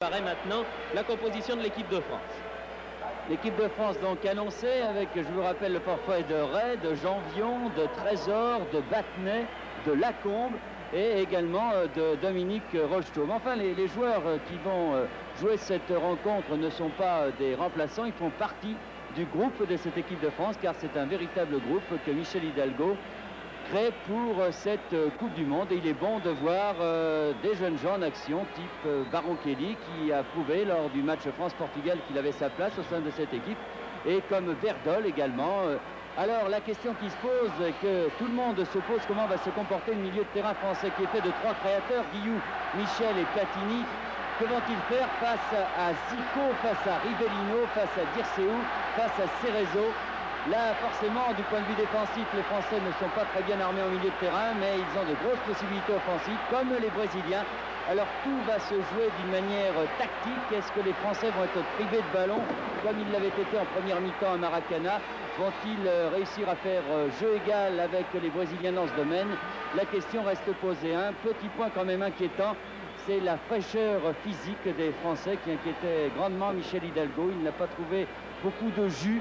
Paraît maintenant la composition de l'équipe de France. L'équipe de France donc annoncée avec, je vous rappelle, le forfait de Ray, de Janvion, de Trésor, de Battenet, de Lacombe et également de Dominique Rocheteau. Enfin, les joueurs qui vont jouer cette rencontre ne sont pas des remplaçants, ils font partie du groupe de cette équipe de France car c'est un véritable groupe que Michel Hidalgo crée pour cette Coupe du Monde. Et il est bon de voir des jeunes gens en action, type Baron Kelly, qui a prouvé lors du match France-Portugal qu'il avait sa place au sein de cette équipe, et comme Verdol également. Alors la question qui se pose, et que tout le monde se pose, comment va se comporter le milieu de terrain français qui est fait de trois créateurs, Guillou, Michel et Platini. Que vont-ils faire face à Zico, face à Rivellino, face à Dirceu, face à Cerezo? Là, forcément, du point de vue défensif, les Français ne sont pas très bien armés au milieu de terrain, mais ils ont de grosses possibilités offensives, comme les Brésiliens. Alors tout va se jouer d'une manière tactique. Est-ce que les Français vont être privés de ballon, comme ils l'avaient été en première mi-temps à Maracana? Vont-ils réussir à faire jeu égal avec les Brésiliens dans ce domaine? La question reste posée. Un petit point quand même inquiétant, c'est la fraîcheur physique des Français qui inquiétait grandement Michel Hidalgo. Il n'a pas trouvé beaucoup de jus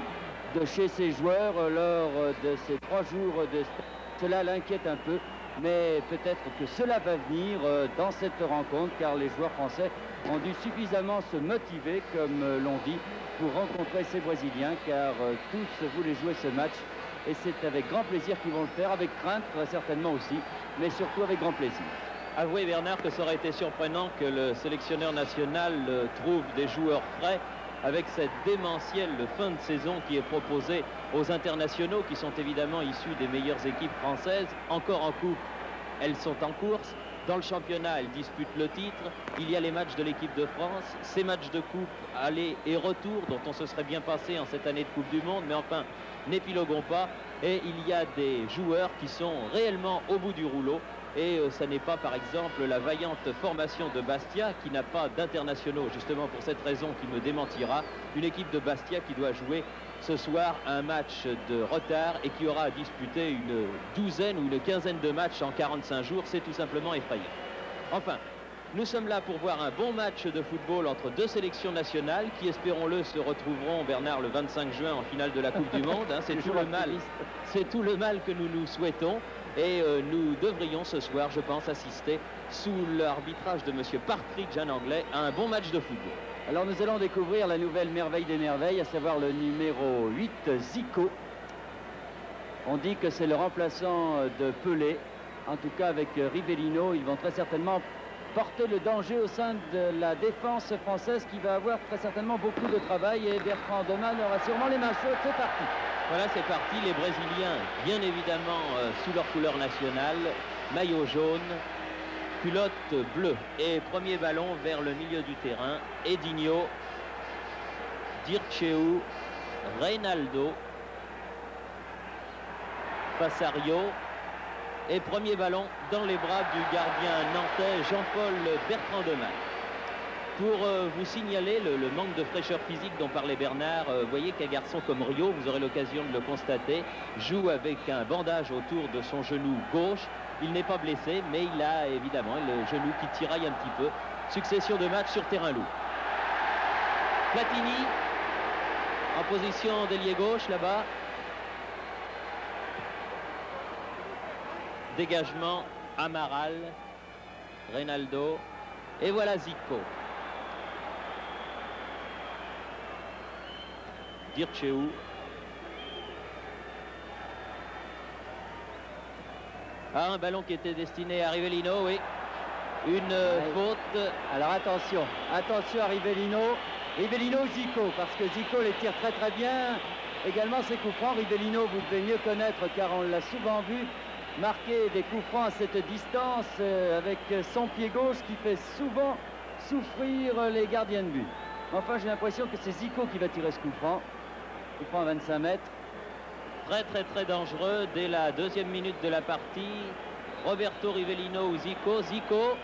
de chez ses joueurs lors de ces 3 jours de stage. Cela l'inquiète un peu, mais peut-être que cela va venir dans cette rencontre, car les joueurs français ont dû suffisamment se motiver, comme l'on dit, pour rencontrer ces Brésiliens, car tous voulaient jouer ce match, et c'est avec grand plaisir qu'ils vont le faire, avec crainte très certainement aussi, mais surtout avec grand plaisir. Avouez, Bernard, que ça aurait été surprenant que le sélectionneur national trouve des joueurs frais avec cette démentielle fin de saison qui est proposée aux internationaux, qui sont évidemment issus des meilleures équipes françaises. Encore en coupe, elles sont en course. Dans le championnat, elles disputent le titre. Il y a les matchs de l'équipe de France, ces matchs de coupe aller et retour dont on se serait bien passé en cette année de Coupe du Monde, mais enfin, n'épiloguons pas. Et il y a des joueurs qui sont réellement au bout du rouleau. Et ça n'est pas, par exemple, la vaillante formation de Bastia qui n'a pas d'internationaux, justement pour cette raison qui me démentira. Une équipe de Bastia qui doit jouer ce soir un match de retard et qui aura à disputer une douzaine ou une quinzaine de matchs en 45 jours. C'est tout simplement effrayant. Enfin, nous sommes là pour voir un bon match de football entre deux sélections nationales qui, espérons-le, se retrouveront, Bernard, le 25 juin en finale de la Coupe du Monde. Hein, c'est tout le mal que nous nous souhaitons. Et nous devrions ce soir, je pense, assister sous l'arbitrage de M. Partridge, en anglais, à un bon match de football. Alors nous allons découvrir la nouvelle merveille des merveilles, à savoir le numéro 8, Zico. On dit que c'est le remplaçant de Pelé. En tout cas, avec Rivellino, ils vont très certainement porter le danger au sein de la défense française qui va avoir très certainement beaucoup de travail. Et Bertrand Doman aura sûrement les mains chaudes. C'est parti. Voilà, c'est parti. Les Brésiliens, bien évidemment, sous leur couleur nationale, maillot jaune, culotte bleue. Et premier ballon vers le milieu du terrain. Edinho, Dirceu, Reinaldo, Passario. Et premier ballon dans les bras du gardien nantais Jean-Paul Bertrand Doman. Pour vous signaler le manque de fraîcheur physique dont parlait Bernard, voyez qu'un garçon comme Rio, vous aurez l'occasion de le constater, joue avec un bandage autour de son genou gauche. Il n'est pas blessé, mais il a évidemment le genou qui tiraille un petit peu. Succession de matchs sur terrain lourd. Platini, en position d'ailier gauche là-bas. Dégagement, Amaral, Reinaldo, et voilà Zico. Dirceu. Un ballon qui était destiné à Rivellino, oui. Une faute. Alors attention à Rivellino. Rivellino, Zico, parce que Zico les tire très très bien. Également ses coups francs. Rivellino, vous devez mieux connaître car on l'a souvent vu marquer des coups francs à cette distance avec son pied gauche qui fait souvent souffrir les gardiens de but. Enfin, j'ai l'impression que c'est Zico qui va tirer ce coup franc. Coup franc à 25 mètres. Très très très dangereux dès la deuxième minute de la partie. Roberto Rivellino ou Zico. Zico.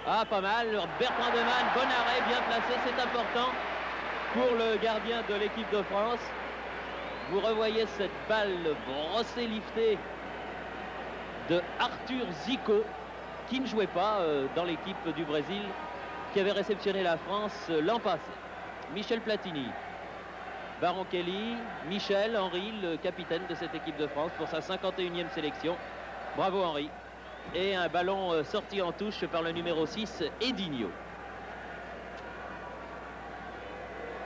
Ah, pas mal. Bertrand Doman, bon arrêt, bien placé, c'est important pour le gardien de l'équipe de France. Vous revoyez cette balle brossée, liftée de Arthur Zico, qui ne jouait pas dans l'équipe du Brésil, qui avait réceptionné la France l'an passé. Michel Platini, Baron Kelly, Michel, Henri, le capitaine de cette équipe de France pour sa 51e sélection. Bravo Henri. Et un ballon sorti en touche par le numéro 6, Edinho.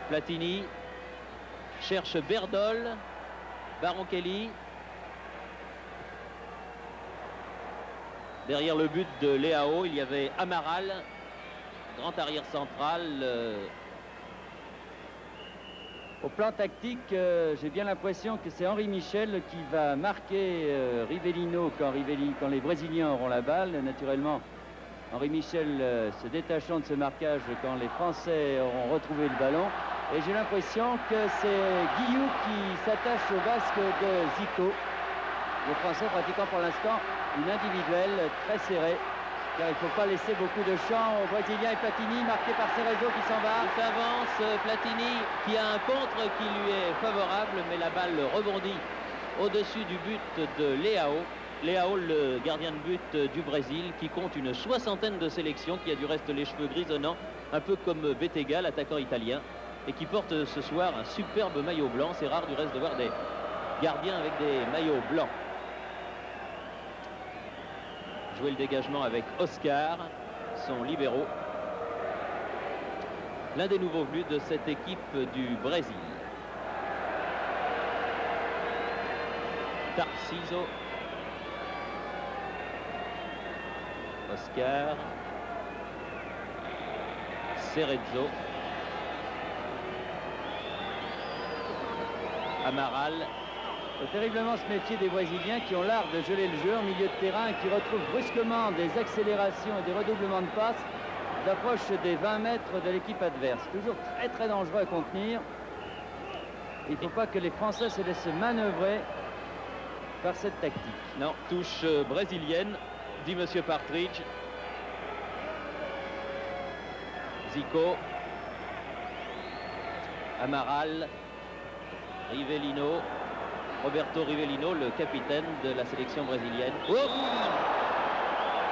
Platini cherche Berdol, Baron Kelly. Derrière le but de Leao, il y avait Amaral, grand arrière central. Au plan tactique, j'ai bien l'impression que c'est Henri Michel qui va marquer Rivellino quand les Brésiliens auront la balle. Naturellement, Henri Michel se détachant de ce marquage quand les Français auront retrouvé le ballon. Et j'ai l'impression que c'est Guillou qui s'attache au basque de Zico. Les Français pratiquant pour l'instant une individuelle très serrée, car il ne faut pas laisser beaucoup de champ aux Brésiliens. Et Platini, marqué par Cerezo qui s'en va. Il s'avance, Platini qui a un contre qui lui est favorable, mais la balle rebondit au-dessus du but de Leao. Leao, le gardien de but du Brésil, qui compte une 60aine de sélections, qui a du reste les cheveux grisonnants, un peu comme Bettega, l'attaquant italien, et qui porte ce soir un superbe maillot blanc. C'est rare du reste de voir des gardiens avec des maillots blancs. Jouer le dégagement avec Oscar, son libéro. L'un des nouveaux venus de cette équipe du Brésil. Tarciso. Oscar. Cerezo. Amaral. C'est terriblement ce métier des Brésiliens qui ont l'art de geler le jeu en milieu de terrain et qui retrouvent brusquement des accélérations et des redoublements de passes d'approche des 20 mètres de l'équipe adverse. Toujours très très dangereux à contenir. Il ne faut pas que les Français se laissent manœuvrer par cette tactique. Non, touche brésilienne, dit Monsieur Partridge. Zico. Amaral. Rivellino. Roberto Rivellino, le capitaine de la sélection brésilienne. Oh,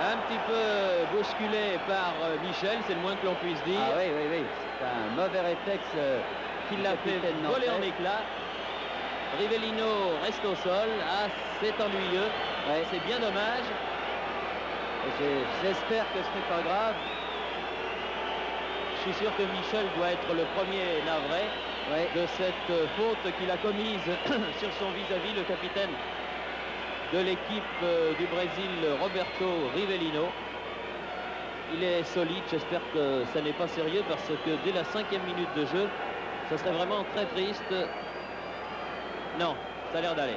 un petit peu bousculé par Michel, c'est le moins que l'on puisse dire. Ah oui, oui, oui. C'est un mauvais réflexe qui l'a fait voler en éclats. Rivellino reste au sol. Ah, c'est ennuyeux. Ouais. C'est bien dommage. J'espère que ce n'est pas grave. Je suis sûr que Michel doit être le premier navré. Ouais. De cette faute qu'il a commise sur son vis-à-vis, le capitaine de l'équipe du Brésil, Roberto Rivellino. Il est solide, j'espère que ça n'est pas sérieux parce que dès la 5e minute de jeu, ça serait vraiment très triste. Non, ça a l'air d'aller.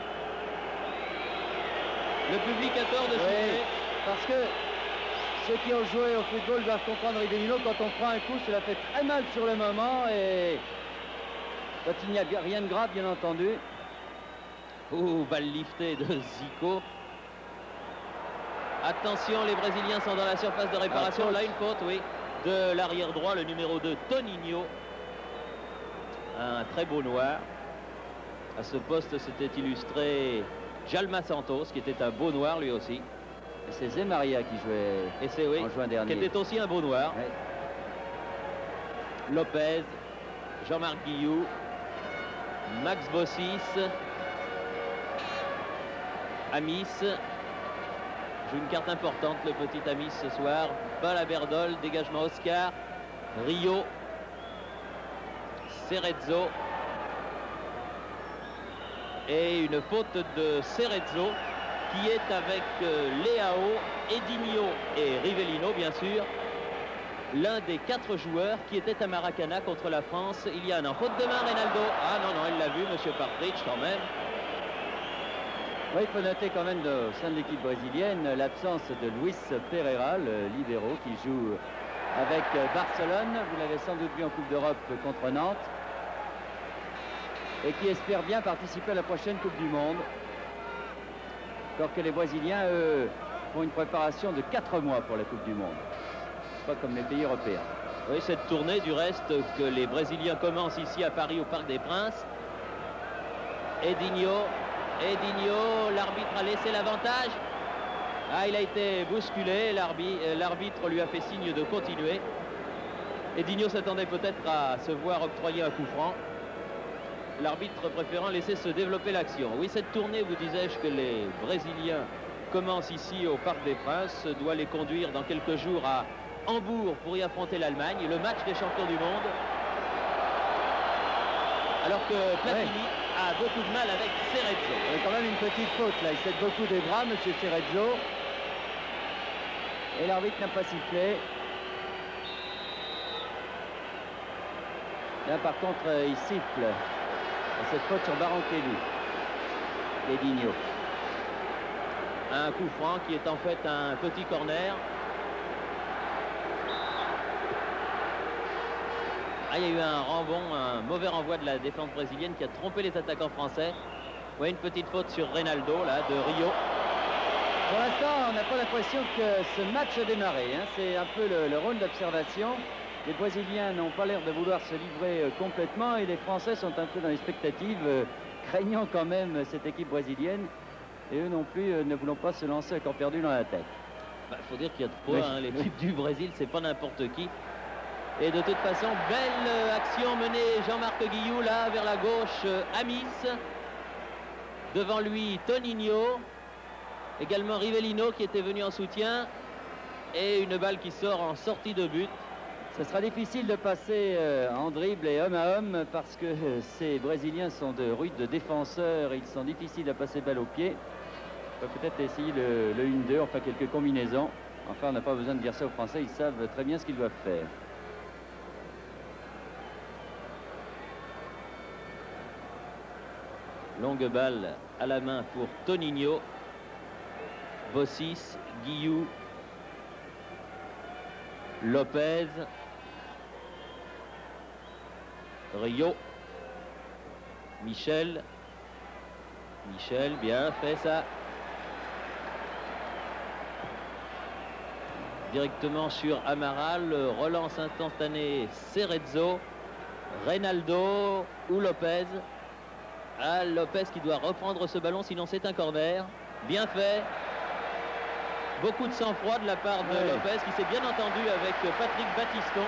Le public a tort de siffler. Parce que ceux qui ont joué au football doivent comprendre Rivellino, quand on prend un coup, cela fait très mal sur le moment et quand il n'y a rien de grave, bien entendu. Oh, balle liftée de Zico. Attention, les Brésiliens sont dans la surface de réparation. Là, une faute, oui, de l'arrière droit, le numéro 2, Toninho. Un très beau noir. À ce poste, s'était illustré Jalma Santos, qui était un beau noir, lui aussi. Et c'est Zé Maria qui jouait en juin dernier. Qui était aussi un beau noir. Ouais. Lopez, Jean-Marc Guillou, Max Bossis, Amis. Joue une carte importante, le petit Amis, ce soir. Balle à Berdol, dégagement Oscar, Rio, Cerezo. Et une faute de Cerezo qui est avec Leao, Edinho et Rivellino, bien sûr. L'un des 4 joueurs qui était à Maracana contre la France il y a un an. Faute de main, Reynaldo. Ah non, non, il l'a vu, Monsieur Partridge, quand même. Oui, il faut noter quand même au sein de l'équipe brésilienne l'absence de Luis Pereira, le libéro, qui joue avec Barcelone. Vous l'avez sans doute vu en Coupe d'Europe contre Nantes. Et qui espère bien participer à la prochaine Coupe du Monde. Alors que les Brésiliens, eux, font une préparation de 4 mois pour la Coupe du Monde. Pas comme les pays européens. Oui, cette tournée du reste que les Brésiliens commencent ici à Paris au Parc des Princes. Edinho, l'arbitre a laissé l'avantage. Ah, il a été bousculé, l'arbitre lui a fait signe de continuer. Edinho s'attendait peut-être à se voir octroyer un coup franc. L'arbitre préférant laisser se développer l'action. Oui, cette tournée, vous disais-je, que les Brésiliens commencent ici au Parc des Princes, doit les conduire dans quelques jours à Hambourg pour y affronter l'Allemagne, le match des champions du monde. Alors que Platini a beaucoup de mal avec Cerezo. Il y a quand même une petite faute là, il cède beaucoup des bras, M. Cerezo. Et l'arbitre n'a pas sifflé. Là par contre il siffle. Cette faute sur Barankelli. Edinho. Un coup franc qui est en fait un petit corner. Ah, il y a eu un mauvais renvoi de la défense brésilienne qui a trompé les attaquants français. Oui, une petite faute sur Reynaldo là, de Rio. Pour l'instant, on n'a pas l'impression que ce match a démarré. Hein. C'est un peu le rôle d'observation. Les Brésiliens n'ont pas l'air de vouloir se livrer complètement et les Français sont un peu dans les expectatives, craignant quand même cette équipe brésilienne. Et eux non plus ne voulant pas se lancer à corps perdu dans l'attaque. Il faut dire qu'il y a de quoi. Hein. L'équipe du Brésil, c'est pas n'importe qui. Et de toute façon, belle action menée Jean-Marc Guillou là vers la gauche, Amis. Devant lui, Toninho. Également Rivellino qui était venu en soutien. Et une balle qui sort en sortie de but. Ce sera difficile de passer en dribble et homme à homme parce que ces Brésiliens sont de rudes défenseurs. Ils sont difficiles à passer balle au pied. On peut peut-être essayer le 1-2, enfin quelques combinaisons. Enfin, on n'a pas besoin de dire ça aux Français. Ils savent très bien ce qu'ils doivent faire. Longue balle à la main pour Toninho. Bossis, Guillou, Lopez, Rio, Michel, bien fait ça. Directement sur Amaral, relance instantanée Cerezo, Reynaldo ou Lopez. Ah, Lopez qui doit reprendre ce ballon, sinon c'est un corner. Bien fait. Beaucoup de sang-froid de la part de Lopez qui s'est bien entendu avec Patrick Battiston,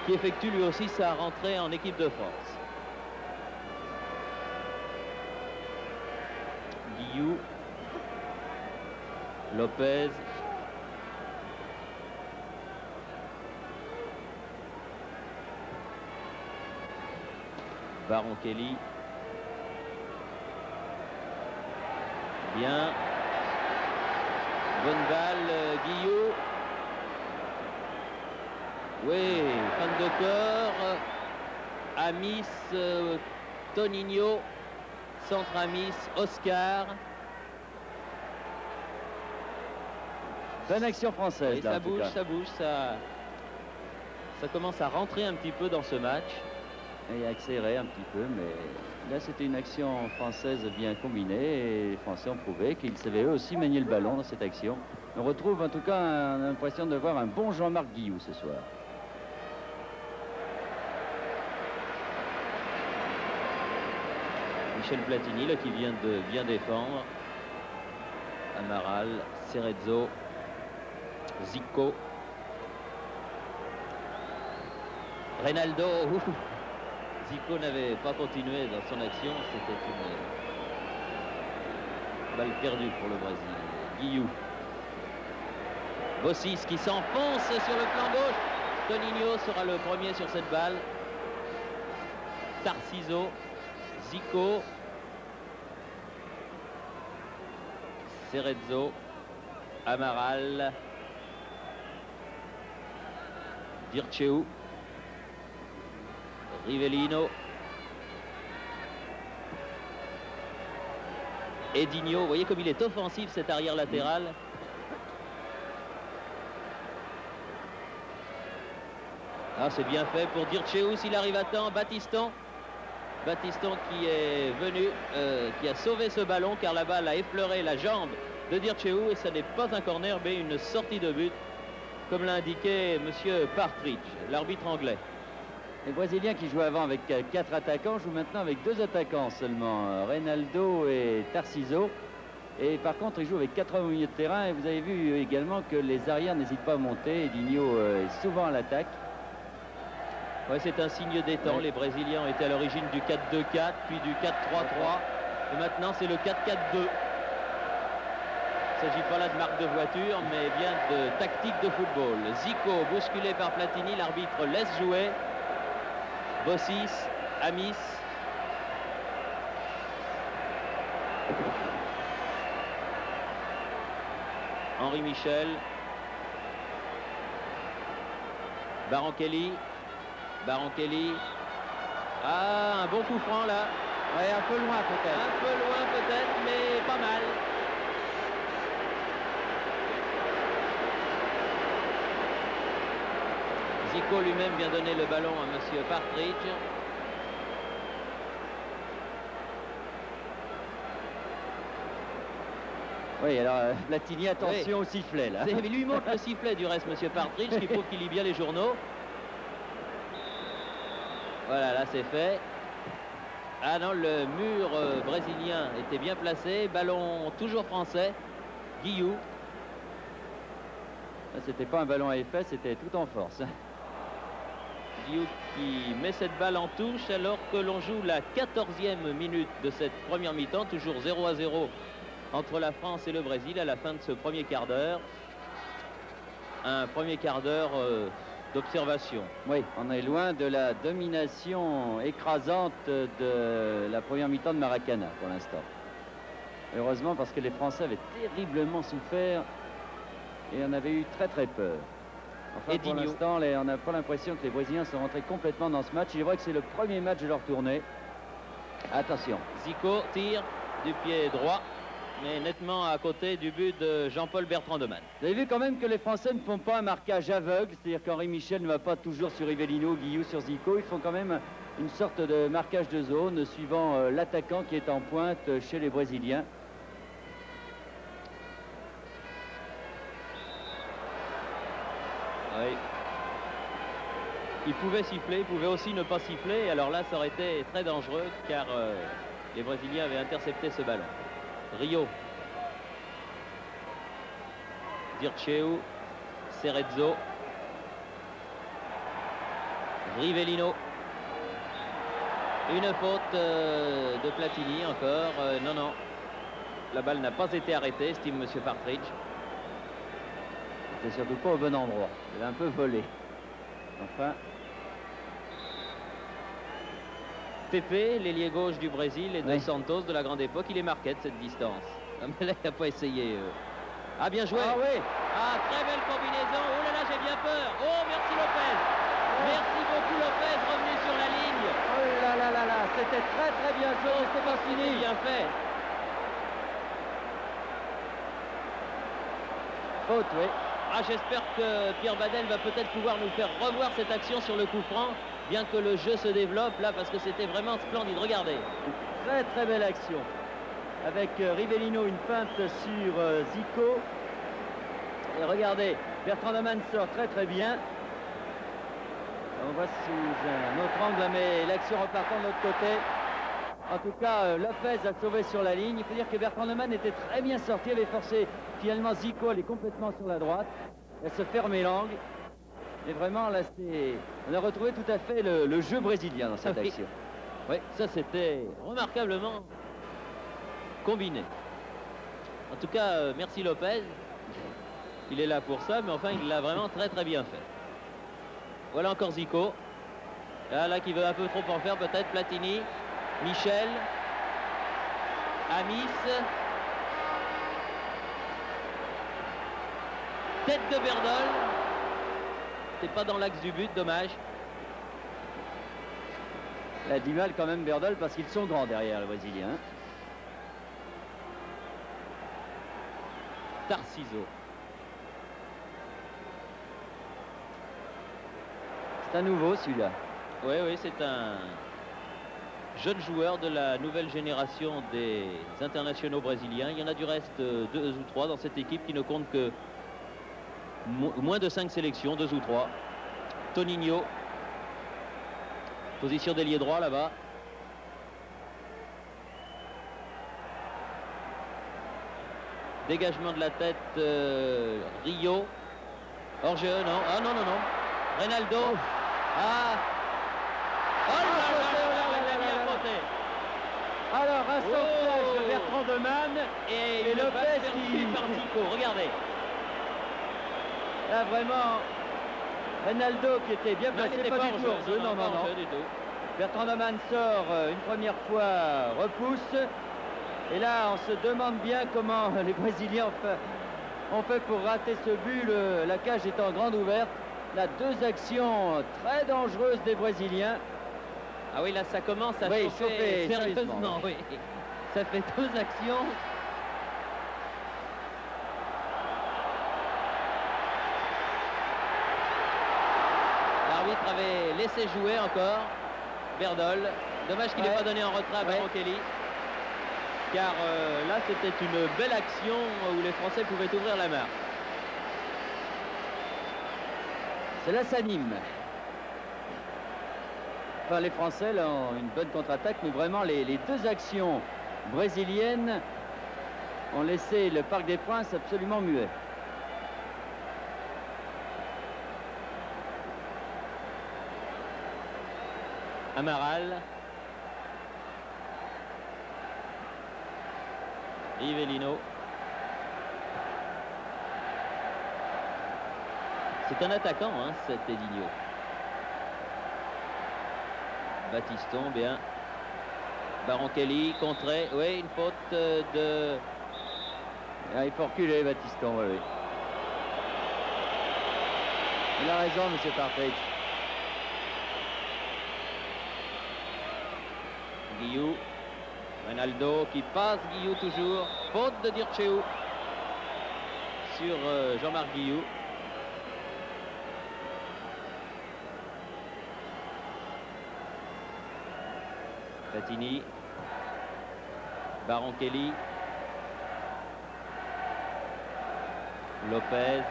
qui effectue lui aussi sa rentrée en équipe de France. Guillou, Lopez, Barankelli. Bien. Bonne balle, Guillou. Oui, fin de corps. Amis, Toninho. Centre Amis, Oscar. Bonne action française. Et là, ça bouge, ça commence à rentrer un petit peu dans ce match. Et accélérer un petit peu, mais là c'était une action française bien combinée et les Français ont prouvé qu'ils savaient eux aussi manier le ballon dans cette action. On retrouve en tout cas l'impression de voir un bon Jean-Marc Guillou ce soir. Michel Platini là, qui vient de bien défendre. Amaral, Cerezo, Zico, Reynaldo. Zico n'avait pas continué dans son action, c'était une balle perdue pour le Brésil. Guillou. Bossis qui s'enfonce sur le flanc gauche. Toninho sera le premier sur cette balle. Tarciso, Zico, Cerezo, Amaral, Dirceu, Rivellino, Edinho. Vous voyez comme il est offensif cet arrière latéral. Ah, c'est bien fait pour Dirceu s'il arrive à temps. Battiston qui est venu, qui a sauvé ce ballon car la balle a effleuré la jambe de Dirceu et ce n'est pas un corner mais une sortie de but comme l'a indiqué monsieur Partridge, l'arbitre anglais. Les Brésiliens qui jouaient avant avec 4 attaquants jouent maintenant avec 2 attaquants seulement, Reynaldo et Tarciso. Et par contre, il joue avec 4 hommes au milieu de terrain. Et vous avez vu également que les arrières n'hésitent pas à monter. Edinho est souvent à l'attaque. Ouais, c'est un signe des temps. Ouais. Les Brésiliens étaient à l'origine du 4-2-4, puis du 4-3-3. Et maintenant, c'est le 4-4-2. Il ne s'agit pas là de marque de voiture, mais bien de tactique de football. Zico, bousculé par Platini, l'arbitre laisse jouer. Bossis, Amis. Henri Michel. Barankelli. Ah, un bon coup franc là. Ouais, un peu loin peut-être. Un peu loin peut-être, mais pas mal. Zico lui-même vient donner le ballon à monsieur Partridge. Oui, alors Platini, attention au sifflet là. Il lui montre le sifflet du reste, monsieur Partridge, qui prouve qu'il lit bien les journaux. Voilà, là c'est fait. Ah non, le mur brésilien était bien placé. Ballon toujours français. Guillou. C'était pas un ballon à effet, c'était tout en force. Guillou qui met cette balle en touche alors que l'on joue la 14e minute de cette première mi-temps. Toujours 0-0 entre la France et le Brésil à la fin de ce premier quart d'heure. Un premier quart d'heure d'observation. Oui, on est loin de la domination écrasante de la première mi-temps de Maracana pour l'instant. Heureusement, parce que les Français avaient terriblement souffert et en avaient eu très très peur. Enfin, pour l'instant, on n'a pas l'impression que les Brésiliens sont rentrés complètement dans ce match. Il est vrai que c'est le premier match de leur tournée. Attention. Zico tire du pied droit, mais nettement à côté du but de Jean-Paul Bertrand-Demanne. Vous avez vu quand même que les Français ne font pas un marquage aveugle, c'est-à-dire qu'Henri Michel ne va pas toujours sur Rivellino, Guillou sur Zico. Ils font quand même une sorte de marquage de zone suivant l'attaquant qui est en pointe chez les Brésiliens. Oui. Il pouvait siffler, il pouvait aussi ne pas siffler. Alors là, ça aurait été très dangereux car les Brésiliens avaient intercepté ce ballon. Rio. Dirceu. Cerezo. Rivellino. Une faute de Platini encore. Non. La balle n'a pas été arrêtée, estime monsieur Partridge. C'est surtout pas au bon endroit. Il a un peu volé. Enfin. Pepe, l'ailier gauche du Brésil, et de Santos de la grande époque, il est marqué de cette distance. Mais là, il n'a pas essayé. Ah, bien joué. Ah oui. Ah, très belle combinaison. Oh là là, j'ai bien peur. Oh, merci Lopez. Merci beaucoup Lopez, revenu sur la ligne. Oh là, c'était très très bien joué, c'est pas fini. Bien fait. Faute, oui. Ah, j'espère que Pierre Badel va peut-être pouvoir nous faire revoir cette action sur le coup franc, bien que le jeu se développe là, parce que c'était vraiment splendide. Regardez. Très très belle action. Avec Rivellino, une feinte sur Zico. Et regardez, Bertrand-Demanne sort très très bien. On voit sous un autre angle, mais l'action repartant de l'autre côté. En tout cas, Lopez a sauvé sur la ligne. Il faut dire que Bertrand-Demanne était très bien sorti, avait forcé finalement Zico à aller complètement sur la droite. Elle se fermait l'angle. Et vraiment, là, on a retrouvé tout à fait le jeu brésilien dans cette action. Oui, ça c'était remarquablement combiné. En tout cas, merci Lopez. Il est là pour ça, mais enfin, il l'a vraiment très très bien fait. Voilà encore Zico. Là qui veut un peu trop en faire, peut-être Platini. Michel. Amis. Tête de Berdol. C'est pas dans l'axe du but, dommage. Il a du mal quand même Berdol parce qu'ils sont grands derrière le Brésilien. Tarciso. C'est un nouveau celui-là. Oui, c'est un jeune joueur de la nouvelle génération des internationaux brésiliens. Il y en a du reste 2 ou 3 dans cette équipe qui ne compte que moins de 5 sélections, 2 ou 3. Toninho. Position d'ailier droit là-bas. Dégagement de la tête, Rio. Hors-jeu, non. Ah non, non, non. Reynaldo. Ah. Oh là là là là. Alors, un sauvetage de Bertrand Demanne et Lopez qui par Zico. Regardez. Là, vraiment, Reynaldo qui était bien placé, pas du tout hors-jeu. Non, non, non. Du tout. Bertrand Demanne sort une première fois, repousse. Et là, on se demande bien comment les Brésiliens ont fait pour rater ce but, la cage étant grande ouverte. Là, 2 actions très dangereuses des Brésiliens. Ah oui, là, ça commence à chauffer sérieusement. Oui. Ça fait 2 actions. L'arbitre avait laissé jouer encore Berdol. Dommage qu'il n'ait pas donné en retrait à Baron Kelly. Car là, c'était une belle action où les Français pouvaient ouvrir la marque. C'est là, ça s'anime. Enfin, les Français là, ont une bonne contre-attaque, mais vraiment, les 2 actions brésiliennes ont laissé le Parc des Princes absolument muet. Amaral. Rivellino. C'est un attaquant, hein, cet Edinho. Batiston, bien. Baron Kelly, contré. Oui, une faute de... Ah, il faut reculer, Batiston, oui. Il a raison, M. Partridge. Guillou. Reynaldo qui passe, Guillou toujours. Faute de Dirceu sur Jean-Marc Guillou. Platini. Baron Kelly. Lopez.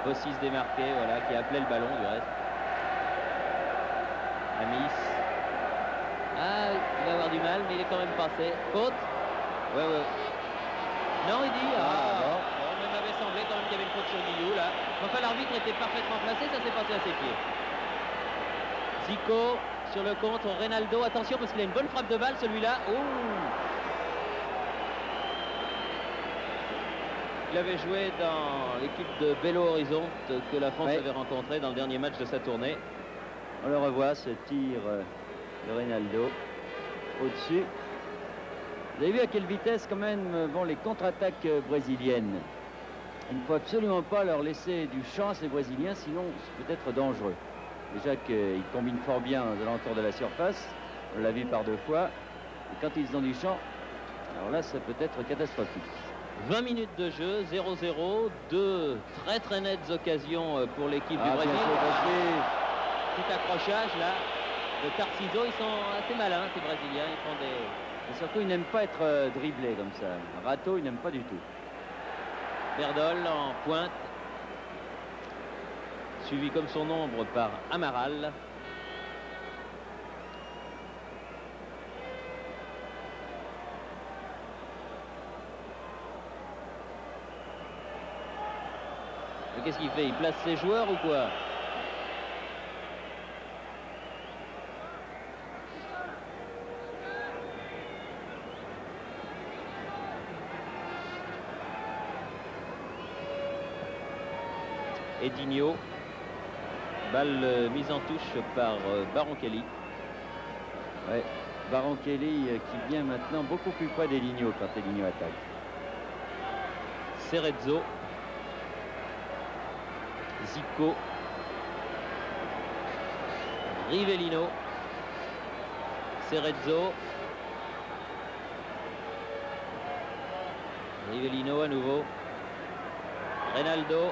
Bossis démarqué, voilà, qui appelait le ballon du reste. Amis. Ah, il va avoir du mal, mais il est quand même passé. Faute. Ouais, ouais. Non, il dit. Bon, il m'avait semblé quand même qu'il y avait une faute sur Guillou, là. Enfin, l'arbitre était parfaitement placé, ça s'est passé à ses pieds. Zico sur le contre, Reynaldo. Attention, parce qu'il a une bonne frappe de balle, celui-là. Il avait joué dans l'équipe de Belo Horizonte que la France avait rencontré dans le dernier match de sa tournée. On le revoit, ce tir de Reynaldo au-dessus. Vous avez vu à quelle vitesse quand même vont les contre-attaques brésiliennes. Il ne faut absolument pas leur laisser du champ à ces Brésiliens, sinon c'est peut-être dangereux. Déjà qu'ils combinent fort bien aux alentours de la surface, on l'a vu par 2 fois. Et quand ils ont du champ, alors là ça peut être catastrophique. 20 minutes de jeu, 0-0, 2 très nettes occasions pour l'équipe du Brésil. Petit accrochage là de Tarciso, ils sont assez malins ces Brésiliens, ils font des... Et surtout ils n'aiment pas être dribblés comme ça. Rato, ils n'aiment pas du tout. Berdol en pointe, suivi comme son ombre par Amaral. Qu'est-ce qu'il fait? Il place ses joueurs ou quoi? Edinho. Balle mise en touche par Baron Kelly. Ouais, Baron Kelly qui vient maintenant beaucoup plus près d'Edinho quand Edinho attaque. Cerezo. Zico. Rivellino. Cerezo. Rivellino à nouveau. Reynaldo.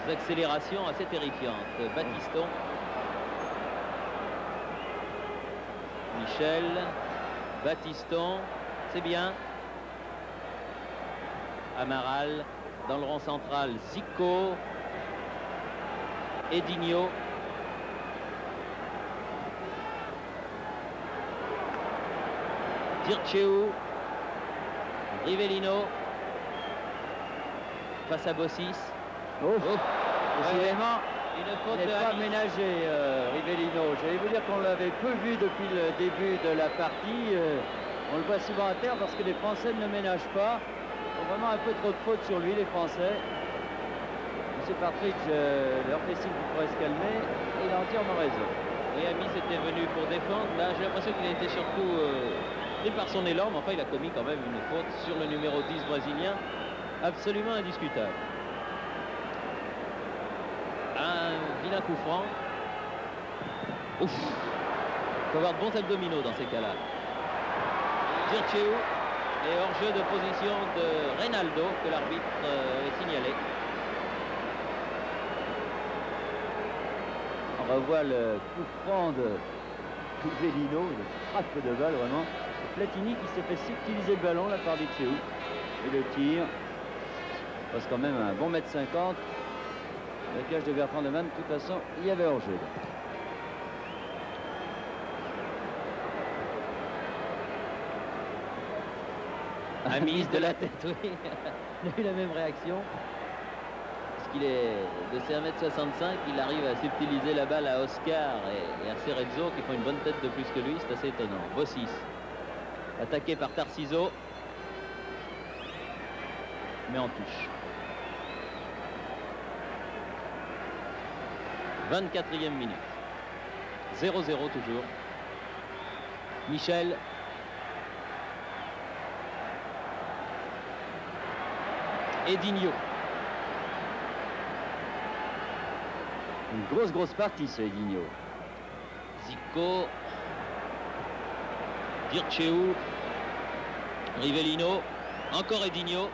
Des accélérations assez terrifiantes. Batiston. Michel. Batiston. C'est bien. Amaral dans le rond central, Zico, Edinho. Dirceu, Rivellino, face à Bossis. Décidément, Une faute il de n'est pas Amis. ménagé, Rivellino. J'allais vous dire qu'on l'avait peu vu depuis le début de la partie. On le voit souvent à terre parce que les Français ne le ménagent pas. Ils ont vraiment un peu trop de fautes sur lui, les Français. Monsieur Partridge leur fait signe qu'il pourrait se calmer et il a entièrement raison. Et Amis était venu pour défendre. Là, j'ai l'impression qu'il a été surtout pris par son élan, mais enfin, il a commis quand même une faute sur le numéro 10 brésilien, absolument indiscutable. Un vilain coup franc. Ouf. Il faut avoir de bons abdominaux dans ces cas-là. Dirceu et hors-jeu de position de Reynaldo que l'arbitre est signalé. On revoit le coup franc de Rivellino, une frappe de balle vraiment. C'est Platini qui s'est fait subtiliser le ballon là par Dirceu. Et le tir passe quand même un bon mètre 50. La cage de Bertrand Demann, de toute façon, il y avait hors-jeu. Amis de la tête, oui. Il a eu la même réaction. Parce qu'il est de ses 1m65, il arrive à subtiliser la balle à Oscar et à Cerezo qui font une bonne tête de plus que lui. C'est assez étonnant. Bossis, attaqué par Tarciso, mais en touche. 24e minute. 0-0 toujours. Michel. Edinho. Une grosse partie, ce Edinho. Zico. Dirceu. Rivellino. Encore Edinho.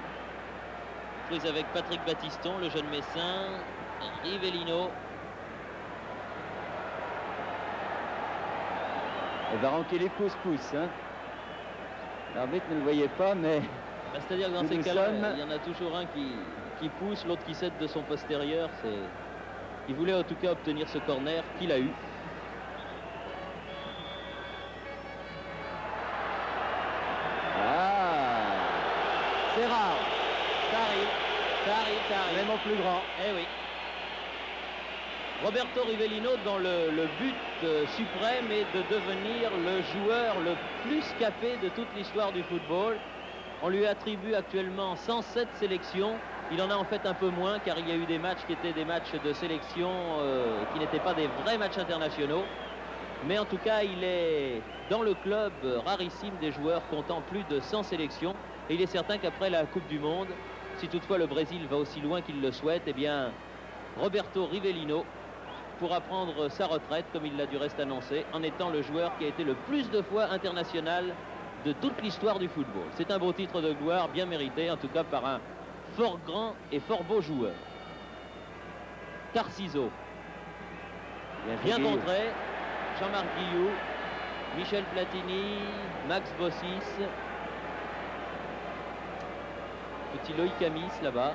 Prise avec Patrick Battiston, le jeune Messin. Rivellino. Elle va ranquer les pouces-pouces. Hein. L'arbitre ne le voyait pas, mais... C'est-à-dire que dans ces cas-là, il y en a toujours un qui pousse, l'autre qui cède de son postérieur. Il voulait en tout cas obtenir ce corner qu'il a eu. Ah, c'est rare. Ça arrive. Même en plus grand. Eh oui. Roberto Rivellino dans le but suprême est de devenir le joueur le plus capé de toute l'histoire du football. On lui attribue actuellement 107 sélections. Il en a en fait un peu moins car il y a eu des matchs qui étaient des matchs de sélection qui n'étaient pas des vrais matchs internationaux. Mais en tout cas, il est dans le club rarissime des joueurs comptant plus de 100 sélections. Et il est certain qu'après la Coupe du Monde, si toutefois le Brésil va aussi loin qu'il le souhaite, eh bien, Roberto Rivellino pourra prendre sa retraite, comme il l'a du reste annoncé, en étant le joueur qui a été le plus de fois international de toute l'histoire du football. C'est un beau titre de gloire, bien mérité, en tout cas par un fort grand et fort beau joueur. Tarciso, bien contré. Jean-Marc Guillou, Michel Platini, Max Bossis, petit Loïc Amis là-bas.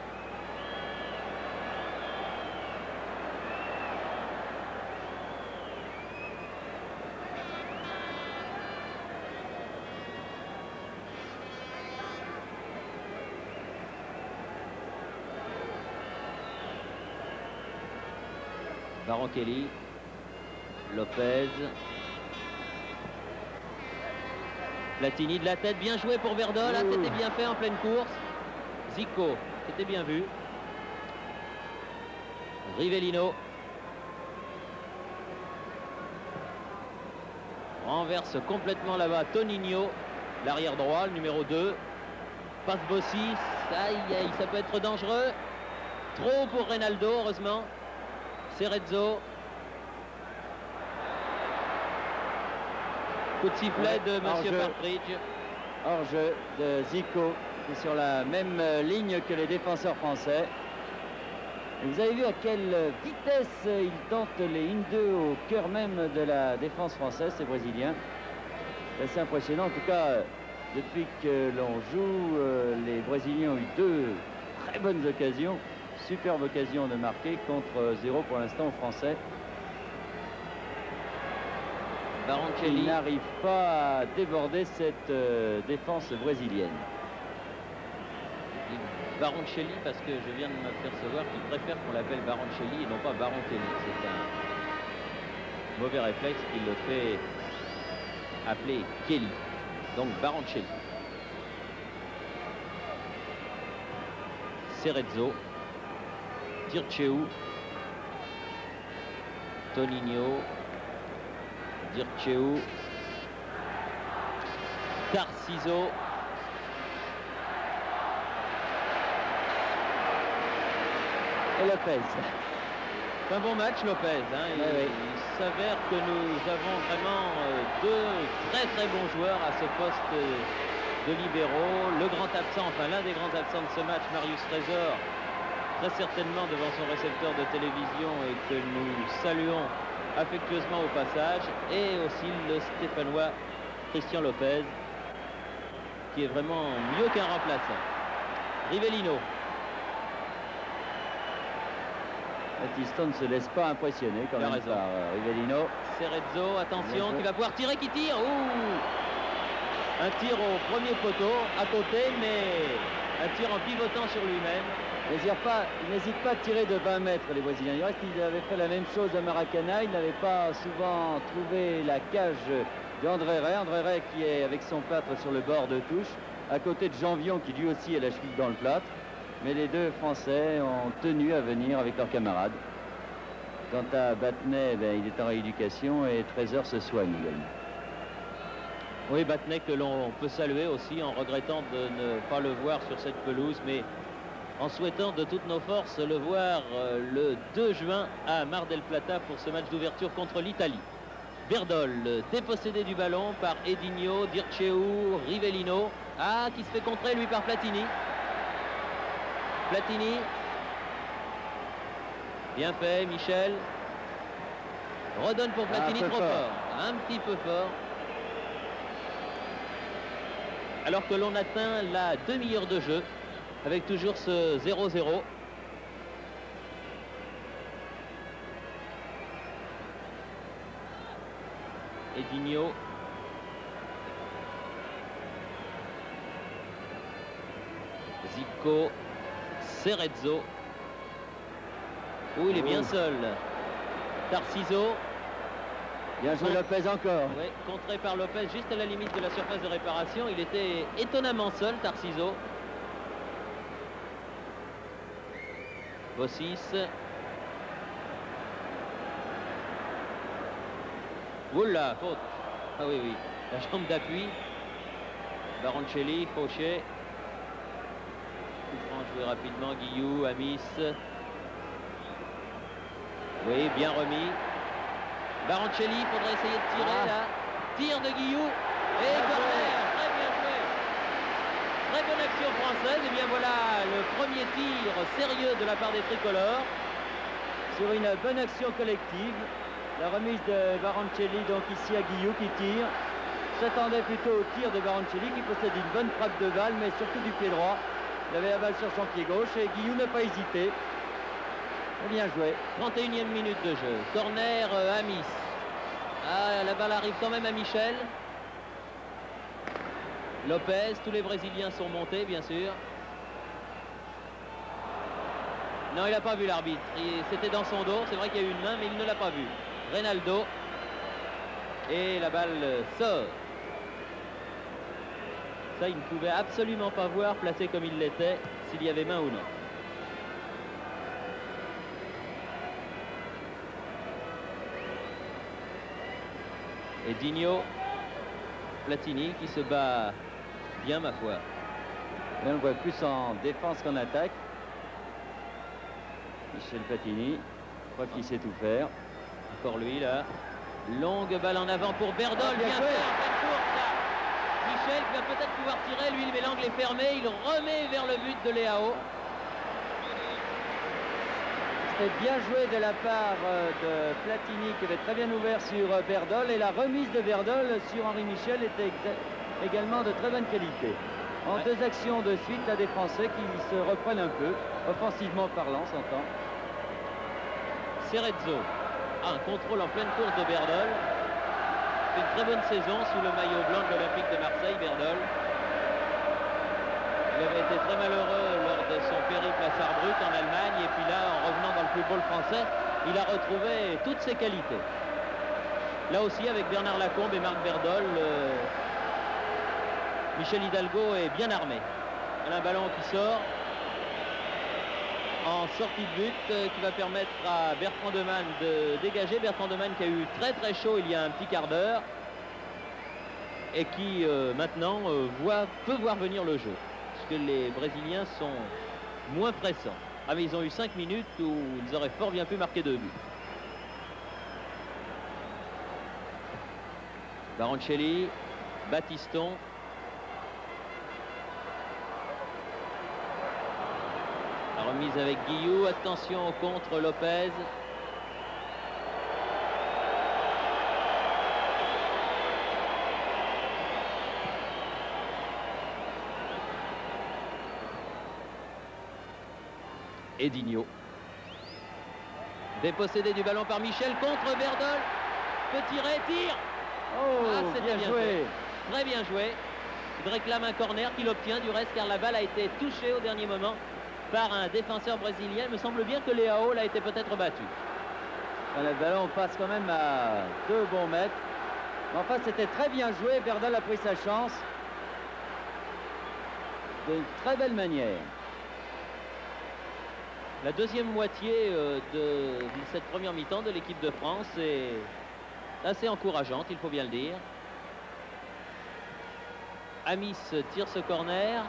Barankelli, Lopez, Platini de la tête, bien joué pour Verdol, c'était bien fait en pleine course. Zico, c'était bien vu. Rivellino renverse complètement là-bas Toninho, l'arrière droit, le numéro 2. Passe Bossis, aïe aïe, ça peut être dangereux. Trop pour Reynaldo, heureusement. Cerezo. Coup de sifflet de Monsieur Partridge. Hors-jeu de Zico, qui est sur la même ligne que les défenseurs français. Et vous avez vu à quelle vitesse il tente les 1-2 au cœur même de la défense française, ces Brésiliens. C'est assez impressionnant. En tout cas, depuis que l'on joue, les Brésiliens ont eu 2 très bonnes occasions. Superbe occasion de marquer contre 0 pour l'instant aux Français. Baroncelli n'arrive pas à déborder cette défense brésilienne. Baroncelli, parce que je viens de m'apercevoir qu'il préfère qu'on l'appelle Baroncelli et non pas Baroncelli. C'est un mauvais réflexe qui le fait appeler Kelly. Donc Baroncelli. Cerezo, Dirceu, Toninho, Dirceu, Tarciso, et Lopez. c'est un bon match Lopez. Hein. Il s'avère que nous avons vraiment deux très bons joueurs à ce poste de libéraux. Le grand absent, enfin l'un des grands absents de ce match, Marius Trésor, très certainement devant son récepteur de télévision et que nous saluons affectueusement au passage, et aussi le Stéphanois Christian Lopez, qui est vraiment mieux qu'un remplaçant. Rivellino. Battiston ne se laisse pas impressionner quand même par Rivellino. Cerezo, attention, qui va pouvoir tirer, qui tire. Un tir au premier poteau, à côté, mais un tir en pivotant sur lui-même. Il n'hésite pas à tirer de 20 mètres, les Brésiliens. Il reste qu'il avait fait la même chose à Maracanã. Il n'avait pas souvent trouvé la cage d'André Ray. André Ray qui est avec son plâtre sur le bord de touche, à côté de Janvion qui lui aussi a la cheville dans le plâtre. Mais les deux Français ont tenu à venir avec leurs camarades. Quant à Battenet, il est en rééducation et Trésor se soigne également. Oui, Battenet que l'on peut saluer aussi en regrettant de ne pas le voir sur cette pelouse, mais en souhaitant de toutes nos forces le voir le 2 juin à Mar del Plata pour ce match d'ouverture contre l'Italie. Berdol, dépossédé du ballon par Edinho, Dirceu, Rivellino. Qui se fait contrer lui par Platini. Platini. Bien fait, Michel. Redonne pour Platini, trop fort. Un petit peu fort. Alors que l'on atteint la demi-heure de jeu, avec toujours ce 0-0. Edinho. Zico. Cerezo. Il est bien seul. Tarciso. Bien joué Lopez encore. Oui, contré par Lopez juste à la limite de la surface de réparation. Il était étonnamment seul, Tarciso. Bossis. Oula, faute. Oui. La jambe d'appui. Baroncelli, Fauché. Joué rapidement, Guillou, Amis. Oui, bien remis. Baroncelli, il faudrait essayer de tirer là. Tir de Guillou. Et corner, très bien joué. Très bonne action française. Et bien voilà le premier tir sérieux de la part des tricolores. Sur une bonne action collective. La remise de Baroncelli donc ici à Guillou qui tire. S'attendait plutôt au tir de Baroncelli qui possède une bonne frappe de balle, mais surtout du pied droit. Il avait la balle sur son pied gauche et Guillou n'a pas hésité. Bien joué. 31e minute de jeu. Corner Amis. La balle arrive quand même à Michel. Lopez, tous les Brésiliens sont montés, bien sûr. Non, il n'a pas vu l'arbitre. C'était dans son dos. C'est vrai qu'il y a eu une main, mais il ne l'a pas vu. Reynaldo. Et la balle sort. Ça, il ne pouvait absolument pas voir, placé comme il l'était, s'il y avait main ou non. Edinho, Platini qui se bat bien, ma foi. Là, on le voit plus en défense qu'en attaque. Michel Platini, je crois qu'il sait tout faire. Encore lui, là. Longue balle en avant pour Berdol. Bien fait, Michel qui va peut-être pouvoir tirer. Lui, mais l'angle est fermé. Il remet vers le but de Leao. C'était bien joué de la part de Platini qui avait très bien ouvert sur Berdol. Et la remise de Berdol sur Henri Michel était également de très bonne qualité. En deux actions de suite, à des Français qui se reprennent un peu, offensivement parlant, s'entend. Cerezo. Un contrôle en pleine course de Berdol. fait une très bonne saison sous le maillot blanc de l'Olympique de Marseille, Berdol. Il avait été très malheureux lors de son périple à Sarrebruck en Allemagne, et puis là, en revenant dans le football français, il a retrouvé toutes ses qualités. Là aussi, avec Bernard Lacombe et Marc Berdol, Michel Hidalgo est bien armé. Un ballon qui sort en sortie de but, qui va permettre à Bertrand Demanne de dégager. Bertrand Demanne qui a eu très très chaud il y a un petit quart d'heure et qui maintenant peut voir venir le jeu, puisque les Brésiliens sont moins pressants. Ah, mais ils ont eu 5 minutes où ils auraient fort bien pu marquer 2 buts. Baroncelli, Battiston. La remise avec Guillou. Attention au contre Lopez. Edinho. Dépossédé du ballon par Michel contre Berdol. Peut tirer, tire. Oh, c'était bien joué. Très bien joué. Il réclame un corner qu'il obtient du reste, car la balle a été touchée au dernier moment par un défenseur brésilien. Il me semble bien que Leao l'a été peut-être battu. Le ballon passe quand même à 2 bons mètres. Mais enfin, c'était très bien joué. Berdol a pris sa chance d'une très belle manière. La deuxième moitié de cette première mi-temps de l'équipe de France est assez encourageante, il faut bien le dire. Amis tire ce corner.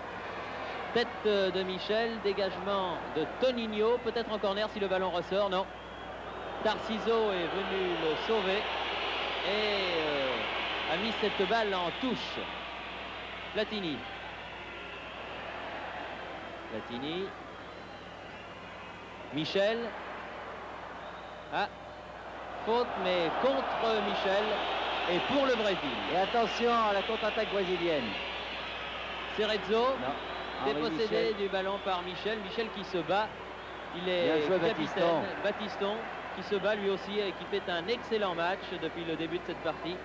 Tête de Michel, dégagement de Toninho, peut-être en corner si le ballon ressort, non. Tarciso est venu le sauver et a mis cette balle en touche. Platini. Michel. Ah, faute, mais contre Michel et pour le Brésil. Et attention à la contre-attaque brésilienne. Cerezo. Non. Dépossédé du ballon par Michel. Michel qui se bat. Il est capitaine. Battiston qui se bat lui aussi et qui fait un excellent match depuis le début de cette partie.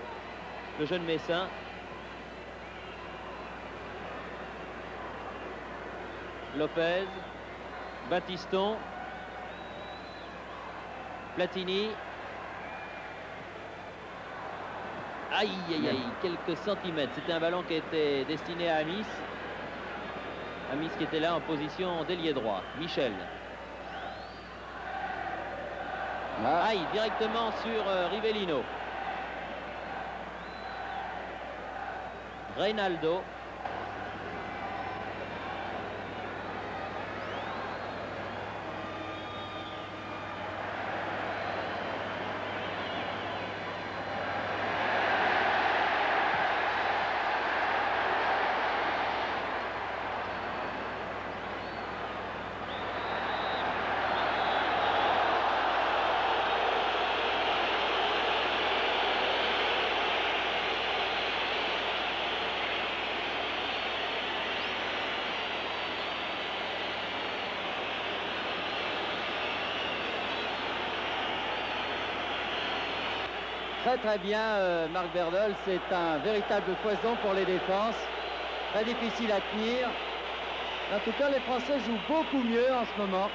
Le jeune Messin. Lopez. Battiston. Platini. Aïe, aïe, aïe, quelques centimètres. C'était un ballon qui était destiné à Amis. Amis qui était là en position d'ailier droit. Michel. Aïe, directement sur Rivellino. Reynaldo. Très bien, Marc Berdol, c'est un véritable poison pour les défenses, très difficile à tenir. En tout cas, les Français jouent beaucoup mieux en ce moment,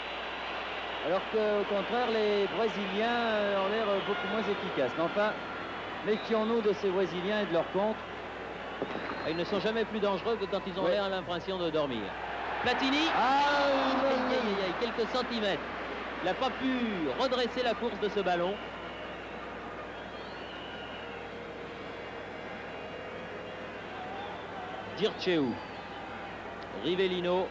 alors qu'au contraire, les Brésiliens ont l'air beaucoup moins efficaces. Mais enfin, méfions-nous de ces Brésiliens et de leur contre. Ils ne sont jamais plus dangereux que quand ils ont l'air l'impression de dormir. Platini. Quelques centimètres. Il n'a pas pu redresser la course de ce ballon. Dirceu, Rivellino.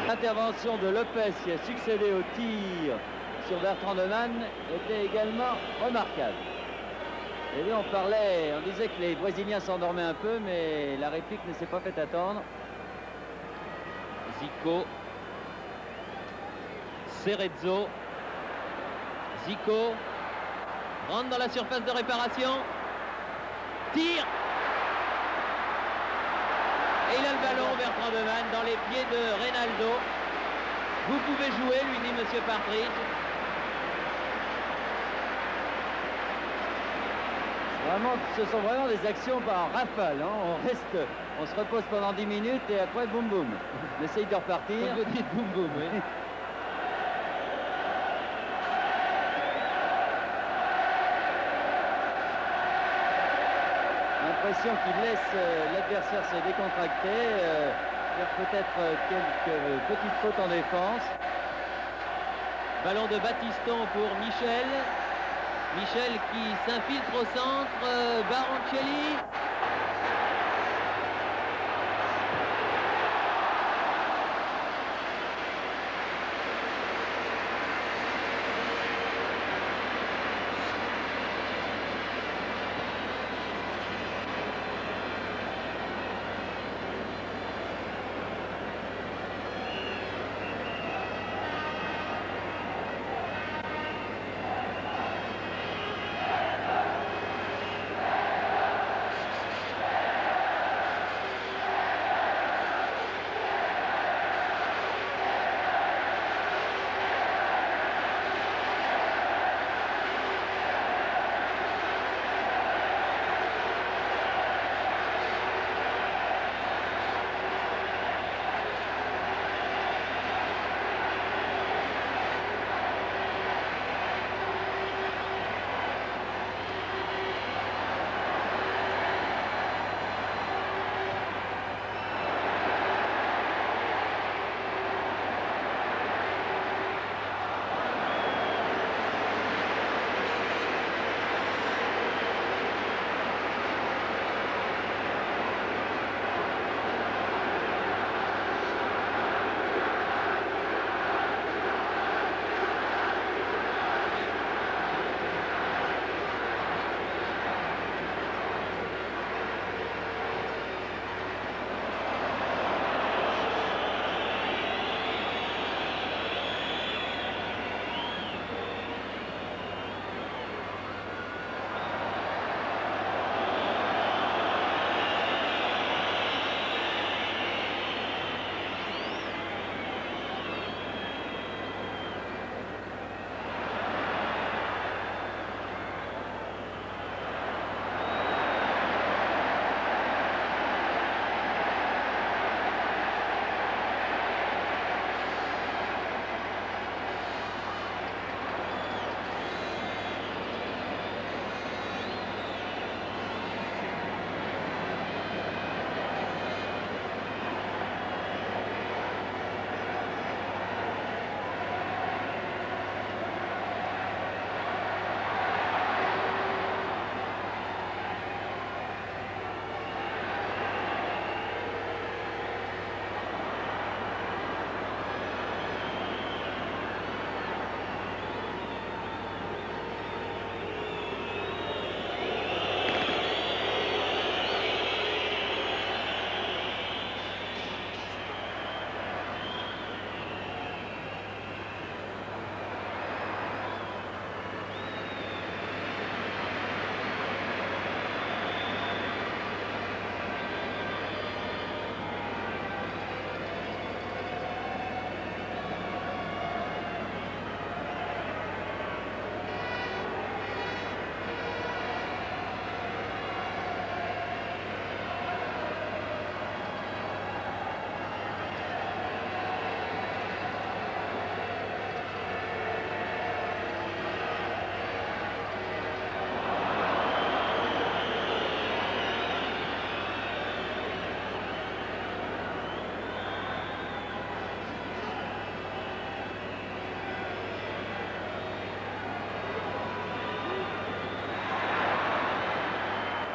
L'intervention de Lopez qui a succédé au tir sur Bertrand de Man était également remarquable. Et là, on disait que les Brésiliens s'endormaient un peu, mais la réplique ne s'est pas fait attendre. Zico. Cerezo. Zico. Rentre dans la surface de réparation. Tire. Et il a le ballon, Bertrand de Man, dans les pieds de Reynaldo. Vous pouvez jouer, lui dit Monsieur Partridge. Vraiment, ce sont vraiment des actions par rafale. Hein. On se repose pendant 10 minutes et après, boum boum. On essaye de repartir. Une petite boum boum, oui. L'impression qu'il laisse l'adversaire se décontracter, faire peut-être quelques petites fautes en défense. Ballon de Battiston pour Michel. Michel qui s'infiltre au centre. Baroncelli.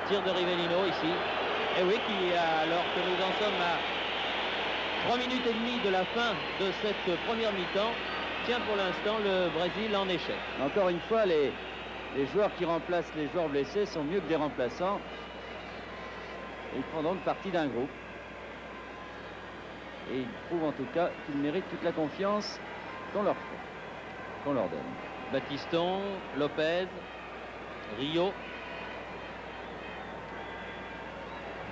Tir de Rivellino ici. Et oui, alors que nous en sommes à 3 minutes et demie de la fin de cette première mi-temps. Tiens, pour l'instant, le Brésil en échec. Encore une fois, les joueurs qui remplacent les joueurs blessés sont mieux que des remplaçants. Ils font donc partie d'un groupe. Et ils prouvent en tout cas qu'ils méritent toute la confiance qu'on leur fait, qu'on leur donne. Battiston, Lopez, Rio,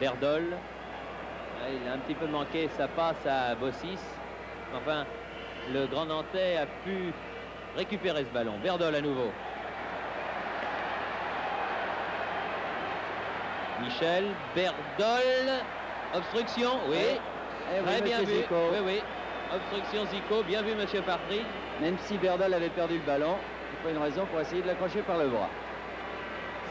Berdol. Il a un petit peu manqué sa passe à Bossis. Enfin, le Grand Nantais a pu récupérer ce ballon. Berdol à nouveau. Michel, Berdol, obstruction, oui. Très bien vu. Zico. Oui, oui. Obstruction Zico, bien vu monsieur Partridge. Même si Berdol avait perdu le ballon, il faut une raison pour essayer de l'accrocher par le bras.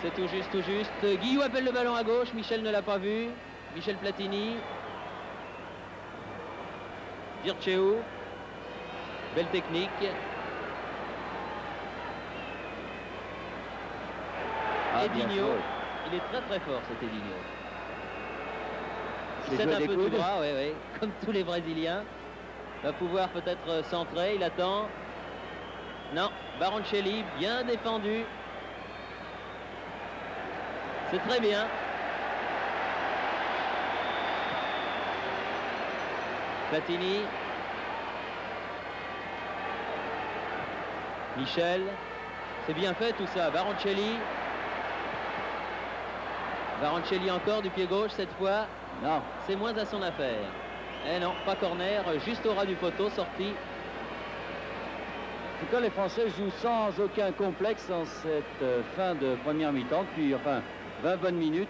C'est tout juste, tout juste. Guillou appelle le ballon à gauche, Michel ne l'a pas vu. Michel Platini. Vircheu. Belle technique. Edinho. Il est très très fort cet Edinho. C'est un peu du bras, oui, oui, comme tous les Brésiliens. Va pouvoir peut-être centrer, il attend. Non, Baroncelli, bien défendu. C'est très bien. Platini. Michel. C'est bien fait tout ça. Baroncelli. Baroncelli encore du pied gauche cette fois. Non. C'est moins à son affaire. Eh non, pas corner, juste au ras du poteau, sorti. En tout cas, les Français jouent sans aucun complexe en cette fin de première mi-temps. Puis, enfin, 20 bonnes minutes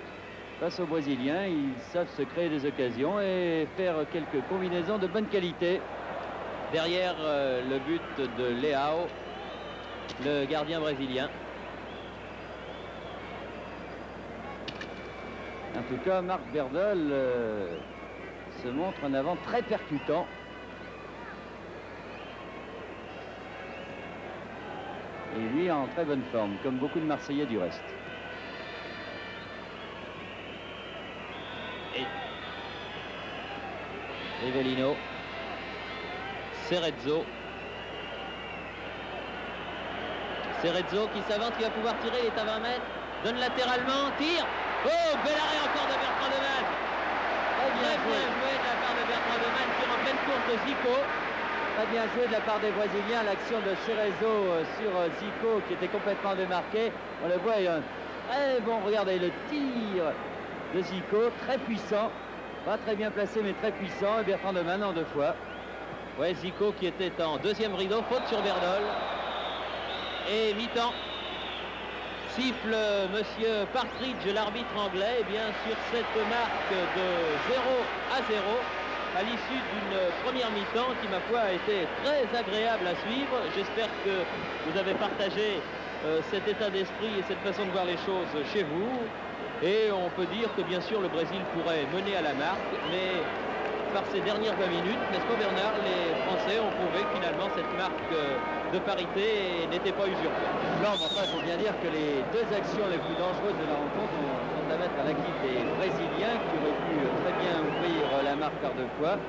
face aux Brésiliens. Ils savent se créer des occasions et faire quelques combinaisons de bonne qualité. Derrière le but de Leao, le gardien brésilien. En tout cas, Marc Berdol se montre en avant très percutant. Et lui en très bonne forme, comme beaucoup de Marseillais du reste. Et Rivellino. Cerezo. Cerezo qui s'avance, qui va pouvoir tirer, il est à 20 mètres. Donne latéralement, tire. Oh, bel arrêt encore de Bertrand de Man. Très bien joué de la part de Bertrand de Man, sur en pleine course de Zico. Très bien joué de la part des Brésiliens, l'action de Cerezo sur Zico qui était complètement démarqué. On le voit, très bon, regardez le tir de Zico, très puissant. Pas très bien placé, mais très puissant. Et Bertrand de Man en 2 fois. Ouais, Zico qui était en deuxième rideau, faute sur Berdol. Et mi-temps. Siffle monsieur Partridge, l'arbitre anglais, et bien sur cette marque de 0-0 à l'issue d'une première mi-temps qui, ma foi, a été très agréable à suivre. J'espère que vous avez partagé cet état d'esprit et cette façon de voir les choses chez vous. Et on peut dire que, bien sûr, le Brésil pourrait mener à la marque, mais par ces dernières 20 minutes, n'est-ce pas Bernard, les Français ont prouvé que finalement cette marque de parité n'était pas usurpée. Non, mais enfin, il faut bien dire que les 2 actions les plus dangereuses de la rencontre sont à mettre à l'acquit des Brésiliens qui auraient pu très bien ouvrir la marque par 2 fois.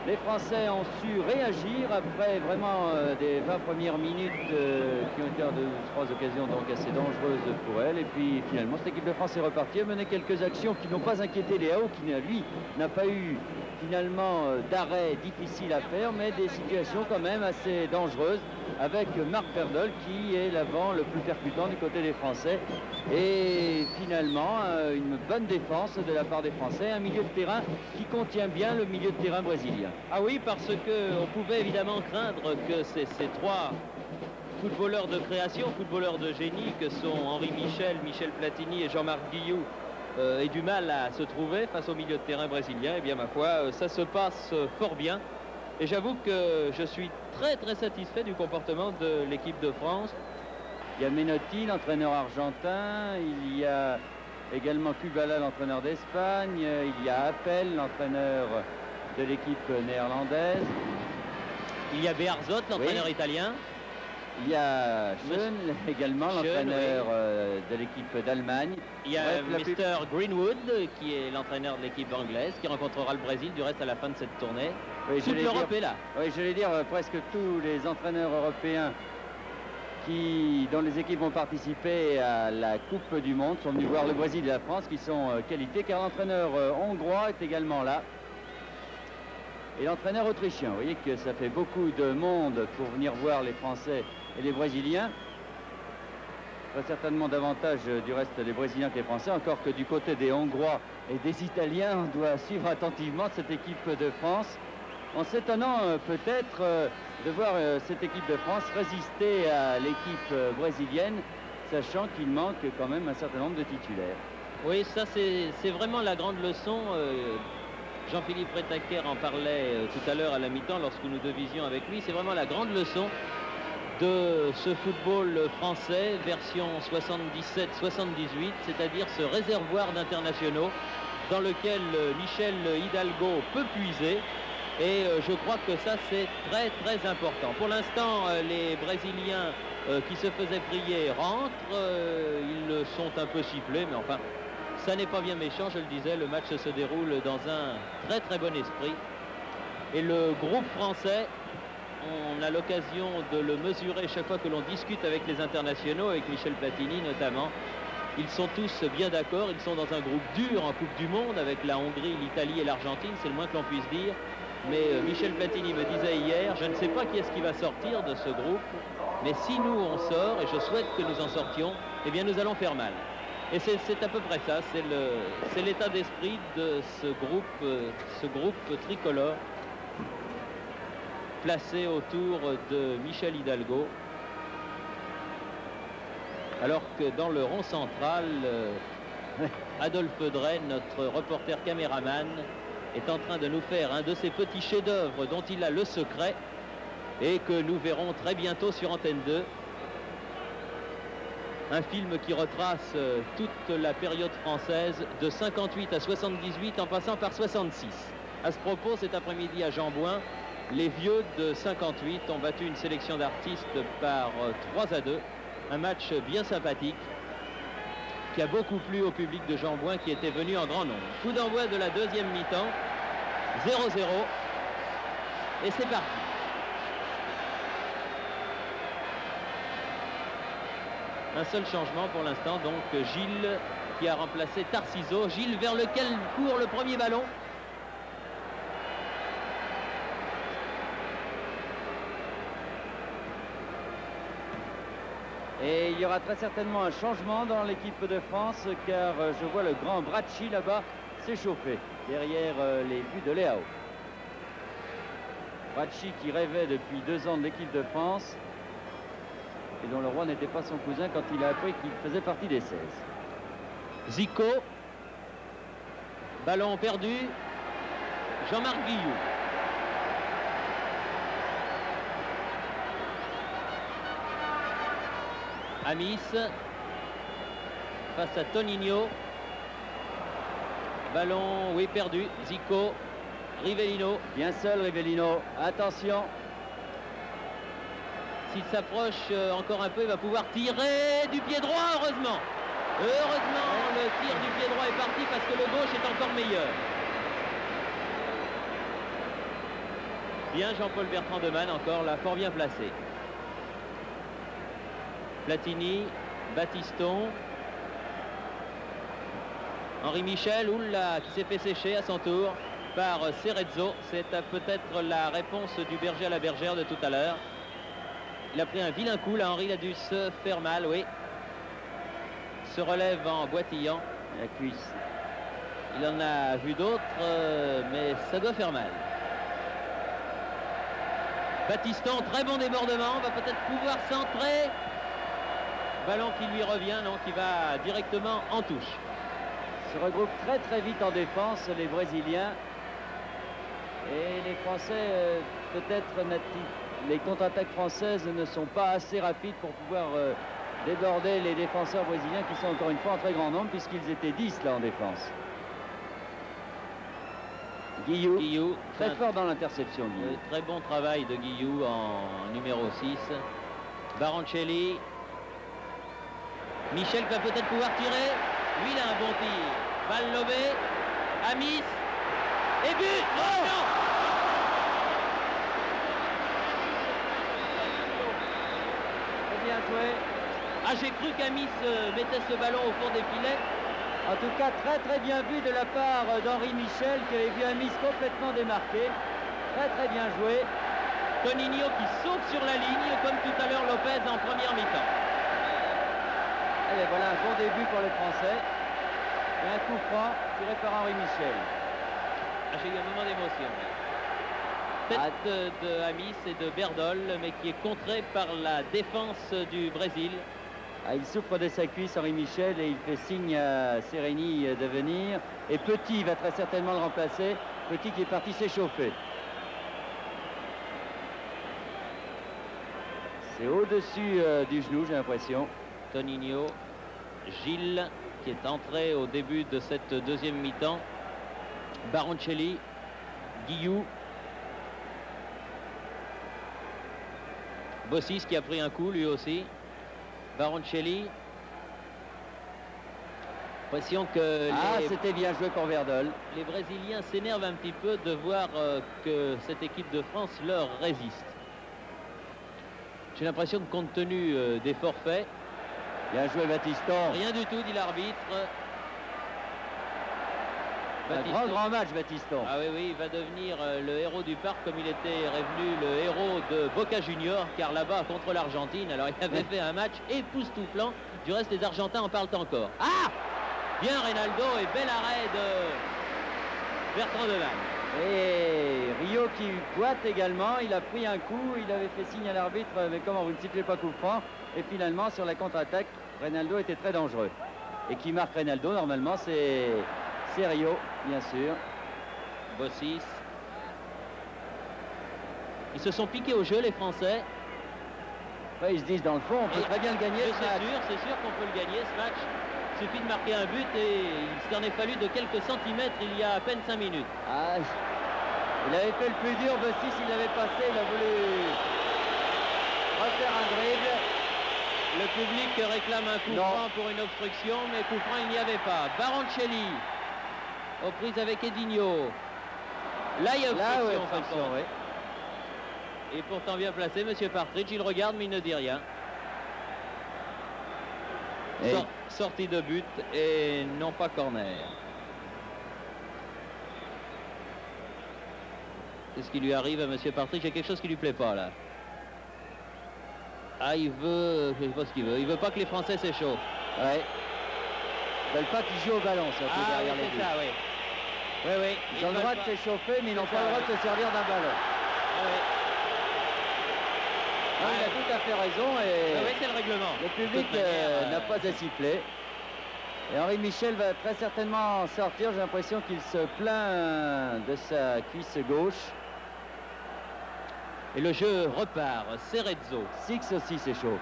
Les Français ont su réagir après vraiment des 20 premières minutes qui ont été en 2 ou 3 occasions donc assez dangereuses pour elles. Et puis finalement, cette équipe de France est repartie, a mené quelques actions qui n'ont pas inquiété Leao, qui lui n'a pas eu finalement d'arrêt difficile à faire, mais des situations quand même assez dangereuses avec Marc Berdol qui est l'avant le plus percutant du côté des Français. Et finalement, une bonne défense de la part des Français, un milieu de terrain qui contient bien le milieu de terrain brésilien. Ah oui, parce qu'on pouvait évidemment craindre que ces 3 footballeurs de création, footballeurs de génie que sont Henri Michel, Michel Platini et Jean-Marc Guillou aient du mal à se trouver face au milieu de terrain brésilien. Eh bien, ma foi, ça se passe fort bien. Et j'avoue que je suis très très satisfait du comportement de l'équipe de France. Il y a Menotti, l'entraîneur argentin, il y a également Kubala, l'entraîneur d'Espagne, il y a Appel, l'entraîneur de l'équipe néerlandaise. Il y a Bearzot, l'entraîneur italien. Il y a Schön également, l'entraîneur de l'équipe d'Allemagne. Il y a Mr. Greenwood, qui est l'entraîneur de l'équipe anglaise, qui rencontrera le Brésil du reste à la fin de cette tournée. Oui, toute l'Europe est là. Oui, je vais dire presque tous les entraîneurs européens dont les équipes ont participé à la Coupe du Monde sont venus voir le Brésil et la France qui sont qualifiés, car l'entraîneur hongrois est également là. Et l'entraîneur autrichien. Vous voyez que ça fait beaucoup de monde pour venir voir les Français et les Brésiliens. Pas certainement davantage du reste des Brésiliens que les Français, encore que du côté des Hongrois et des Italiens, on doit suivre attentivement cette équipe de France, en s'étonnant peut-être de voir cette équipe de France résister à l'équipe brésilienne, sachant qu'il manque quand même un certain nombre de titulaires. Oui, ça c'est vraiment la grande leçon. Jean-Philippe Rétaquer en parlait tout à l'heure à la mi-temps lorsque nous devisions avec lui. C'est vraiment la grande leçon de ce football français version 77-78, c'est-à-dire ce réservoir d'internationaux dans lequel Michel Hidalgo peut puiser. Et je crois que ça c'est très très important. Pour l'instant, les Brésiliens qui se faisaient prier rentrent. Ils sont un peu sifflés, mais enfin, ça n'est pas bien méchant, je le disais. Le match se déroule dans un très très bon esprit. Et le groupe français, on a l'occasion de le mesurer chaque fois que l'on discute avec les internationaux, avec Michel Platini notamment. Ils sont tous bien d'accord. Ils sont dans un groupe dur en Coupe du Monde avec la Hongrie, l'Italie et l'Argentine. C'est le moins que l'on puisse dire. Mais Michel Platini me disait hier, je ne sais pas qui est-ce qui va sortir de ce groupe, mais si nous on sort, et je souhaite que nous en sortions, eh bien nous allons faire mal. Et c'est à peu près ça, c'est l'état d'esprit de ce groupe tricolore placé autour de Michel Hidalgo. Alors que dans le rond central, Adolphe Drey, notre reporter caméraman, est en train de nous faire un de ces petits chefs-d'œuvre dont il a le secret et que nous verrons très bientôt sur Antenne 2. Un film qui retrace toute la période française de 58 à 78 en passant par 66. À ce propos, cet après-midi à Jean-Bouin, les vieux de 58 ont battu une sélection d'artistes par 3-2. Un match bien sympathique qui a beaucoup plu au public de Jean-Bouin qui était venu en grand nombre. Coup d'envoi de la deuxième mi-temps, 0-0, et c'est parti. Un seul changement pour l'instant, donc Gilles qui a remplacé Tarciso. Gilles vers lequel court le premier ballon. Et il y aura très certainement un changement dans l'équipe de France, car je vois le grand Bracci là-bas s'échauffer derrière les buts de Léao. Bracci qui rêvait depuis 2 ans de l'équipe de France et dont le roi n'était pas son cousin quand il a appris qu'il faisait partie des 16. Zico, ballon perdu, Jean-Marc Guillou. Amis face à Toninho. Ballon, oui, perdu. Zico, Rivellino. Bien seul Rivellino, attention. S'il s'approche encore un peu, il va pouvoir tirer du pied droit, heureusement. Heureusement, le tir du pied droit est parti parce que le gauche est encore meilleur. Bien Jean-Paul Bertrand de Man, encore là, fort bien placé. Platini, Battiston, Henri Michel, oula, qui s'est fait sécher à son tour par Cerezo. C'est peut-être la réponse du berger à la bergère de tout à l'heure. Il a pris un vilain coup, là, Henri, il a dû se faire mal, oui. Se relève en boitillant. La cuisse. Il en a vu d'autres, mais ça doit faire mal. Battiston, très bon débordement, va peut-être pouvoir centrer. Ballon qui lui revient, donc qui va directement en touche. Se regroupent très très vite en défense les Brésiliens. Et les Français, peut-être les contre-attaques françaises ne sont pas assez rapides pour pouvoir déborder les défenseurs brésiliens qui sont encore une fois en très grand nombre puisqu'ils étaient 10 là en défense. Guillou très fort dans l'interception. Très bon travail de Guillou en numéro 6. Baroncelli. Michel va peut-être pouvoir tirer. Lui, il a un bon tir. Balle lobée. Amis. Et but. Oh non! Très bien joué. Ah, j'ai cru qu'Amis mettait ce ballon au fond des filets. En tout cas, très bien vu de la part d'Henri Michel, qui avait vu Amis complètement démarqué. Très bien joué. Toninho qui saute sur la ligne, comme tout à l'heure Lopez en première mi-temps. Et voilà un bon début pour les Français. Et un coup franc tiré par Henri Michel. Ah, j'ai eu un moment d'émotion. Tête de Amis et de Berdol, mais qui est contré par la défense du Brésil. Ah, il souffre de sa cuisse, Henri Michel, et il fait signe à Sereni de venir. Et Petit va très certainement le remplacer. Petit qui est parti s'échauffer. C'est au-dessus du genou, j'ai l'impression. Toninho, Gilles, qui est entré au début de cette deuxième mi-temps. Baroncelli, Guillou. Bossis qui a pris un coup lui aussi. Baroncelli. Impression que c'était bien joué pour Verdol. Les Brésiliens s'énervent un petit peu de voir que cette équipe de France leur résiste. J'ai l'impression que compte tenu des forfaits... Bien joué Battiston. Rien du tout, dit l'arbitre. Un grand match, Battiston. Ah oui, il va devenir le héros du parc comme il était revenu le héros de Boca Junior, car là-bas, contre l'Argentine, alors il avait fait un match époustouflant. Du reste, les Argentins en parlent encore. Ah! Bien Reynaldo et bel arrêt de Bertrand Devane. Et Rio qui boite également, il a pris un coup, il avait fait signe à l'arbitre, mais comment vous ne sifflez pas coup franc. Et finalement, sur la contre-attaque, Reynaldo était très dangereux. Et qui marque Reynaldo, normalement, c'est Rio, bien sûr. Bossis. Ils se sont piqués au jeu, les Français. Ouais, ils se disent, dans le fond, on peut très bien le gagner. C'est sûr qu'on peut le gagner, ce match. Il suffit de marquer un but et il s'en est fallu de quelques centimètres il y a à peine 5 minutes. Ah, il avait fait le plus dur, Bossis, il l'avait passé, il a voulu refaire un dribble. Le public réclame un coup franc pour une obstruction, mais coup franc il n'y avait pas. Baroncelli, aux prises avec Edinho. Là, il y a obstruction, oui. Et pourtant bien placé, monsieur Partridge, il regarde mais il ne dit rien. Sortie de but et non pas corner. Qu'est-ce qui lui arrive à monsieur Partridge? Il y a quelque chose qui lui plaît pas là. Ah, il veut, je sais pas ce qu'il veut. Il veut pas que les Français s'échauffent. Ouais. Ils veulent pas qu'ils jouent au ballon, surtout derrière les buts. Ça, oui. Oui. Ils ont le droit de s'échauffer, mais ils n'ont pas le droit de se servir d'un ballon. Non, il a tout à fait raison et oui, c'est le règlement. Le public n'a pas à siffler. Et Henri Michel va très certainement sortir. J'ai l'impression qu'il se plaint de sa cuisse gauche. Et le jeu repart. Cerezo. Six aussi s'échauffe.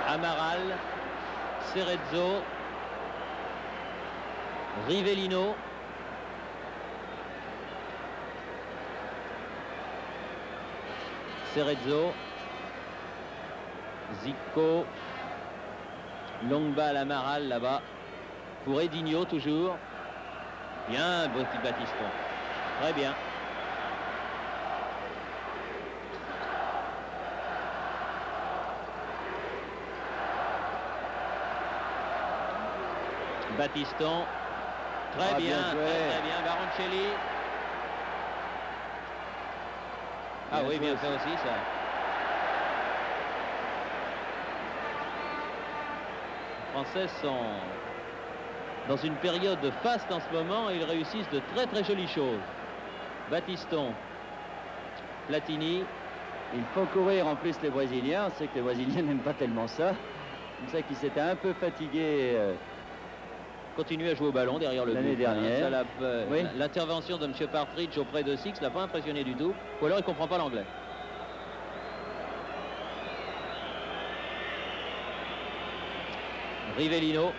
Amaral. Cerezo. Rivellino. Cerezo. Zico. Longue balle Amaral là-bas. Pour Edinho toujours. Bien, Battiston. Très bien. Battiston. Très bien. Baroncelli. Ah oui, bien fait aussi ça. Les Français sont dans une période faste en ce moment et ils réussissent de très jolies choses. Battiston, Platini. Il faut courir en plus les Brésiliens. On sait que les Brésiliens n'aiment pas tellement ça. On sait qu'ils s'étaient un peu fatigués. Continuer à jouer au ballon derrière le but. L'année dernière. L'intervention de M. Partridge auprès de Six l'a pas impressionné du tout. Ou alors il ne comprend pas l'anglais. Rivellino.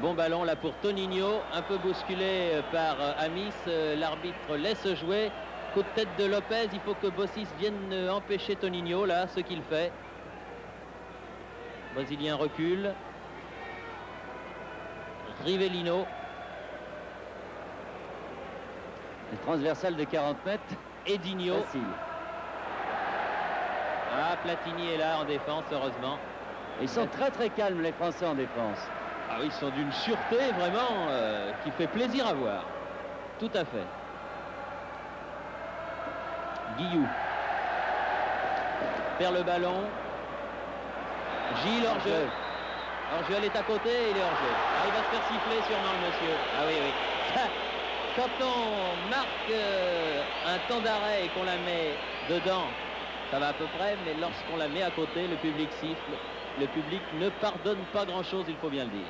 Bon ballon là pour Toninho, un peu bousculé par Amis. L'arbitre laisse jouer. Coup de tête de Lopez, il faut que Bossis vienne empêcher Toninho, là, ce qu'il fait. Brésilien recule. Rivellino. Le transversal de 40 mètres. Edinho. Facile. Ah, Platini est là en défense, heureusement. Ils sont très calmes, les Français, en défense. Ah oui, ils sont d'une sûreté vraiment qui fait plaisir à voir. Tout à fait. Guillou perd le ballon. Gilles hors-jeu. Hors-jeu, elle est à côté, il est hors-jeu. Ah, il va se faire siffler sûrement le monsieur. Ah oui, oui. Quand on marque un temps d'arrêt et qu'on la met dedans, ça va à peu près, mais lorsqu'on la met à côté, le public siffle. Le public ne pardonne pas grand-chose, il faut bien le dire.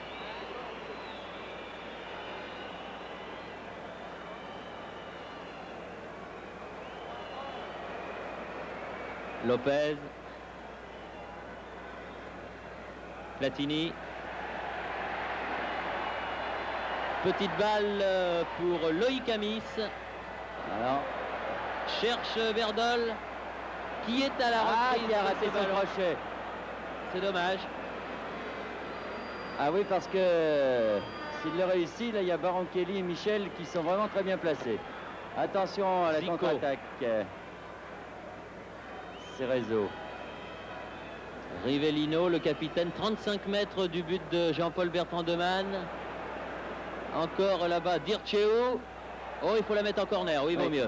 Lopez. Platini. Petite balle pour Loïc Amis. Alors, cherche Verdol qui est à la reprise. Qui a raté son crochet. C'est dommage. Ah oui, parce que s'il le réussit, là, il y a Baronchelli et Michel qui sont vraiment très bien placés. Attention à la Zico. contre-attaque. Cerezo. Rivellino, le capitaine, 35 mètres du but de Jean-Paul Bertrand de Man. Encore là-bas, Dirceu. Oh, il faut la mettre en corner, oui, il vaut mieux.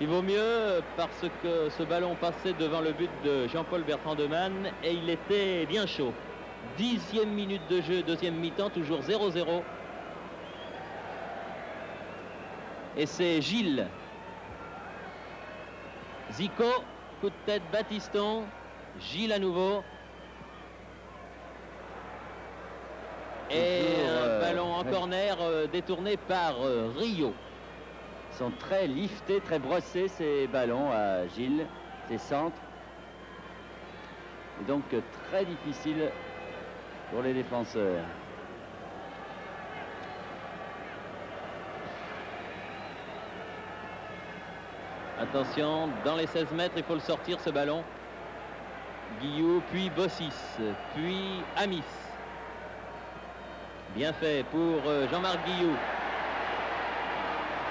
Il vaut mieux parce que ce ballon passait devant le but de Jean-Paul Bertrand de Man et il était bien chaud. 10e minute de jeu, deuxième mi-temps, toujours 0-0. Et c'est Gilles. Zico, coup de tête, Battiston. Gilles à nouveau. Et un ballon en corner détourné par Rio. Ils sont très liftés, très brossés ces ballons à Gilles, ces centres. Et donc très difficile pour les défenseurs. Attention, dans les 16 mètres, il faut le sortir ce ballon. Guillou, puis Bossis, puis Amis. Bien fait pour Jean-Marc Guillou.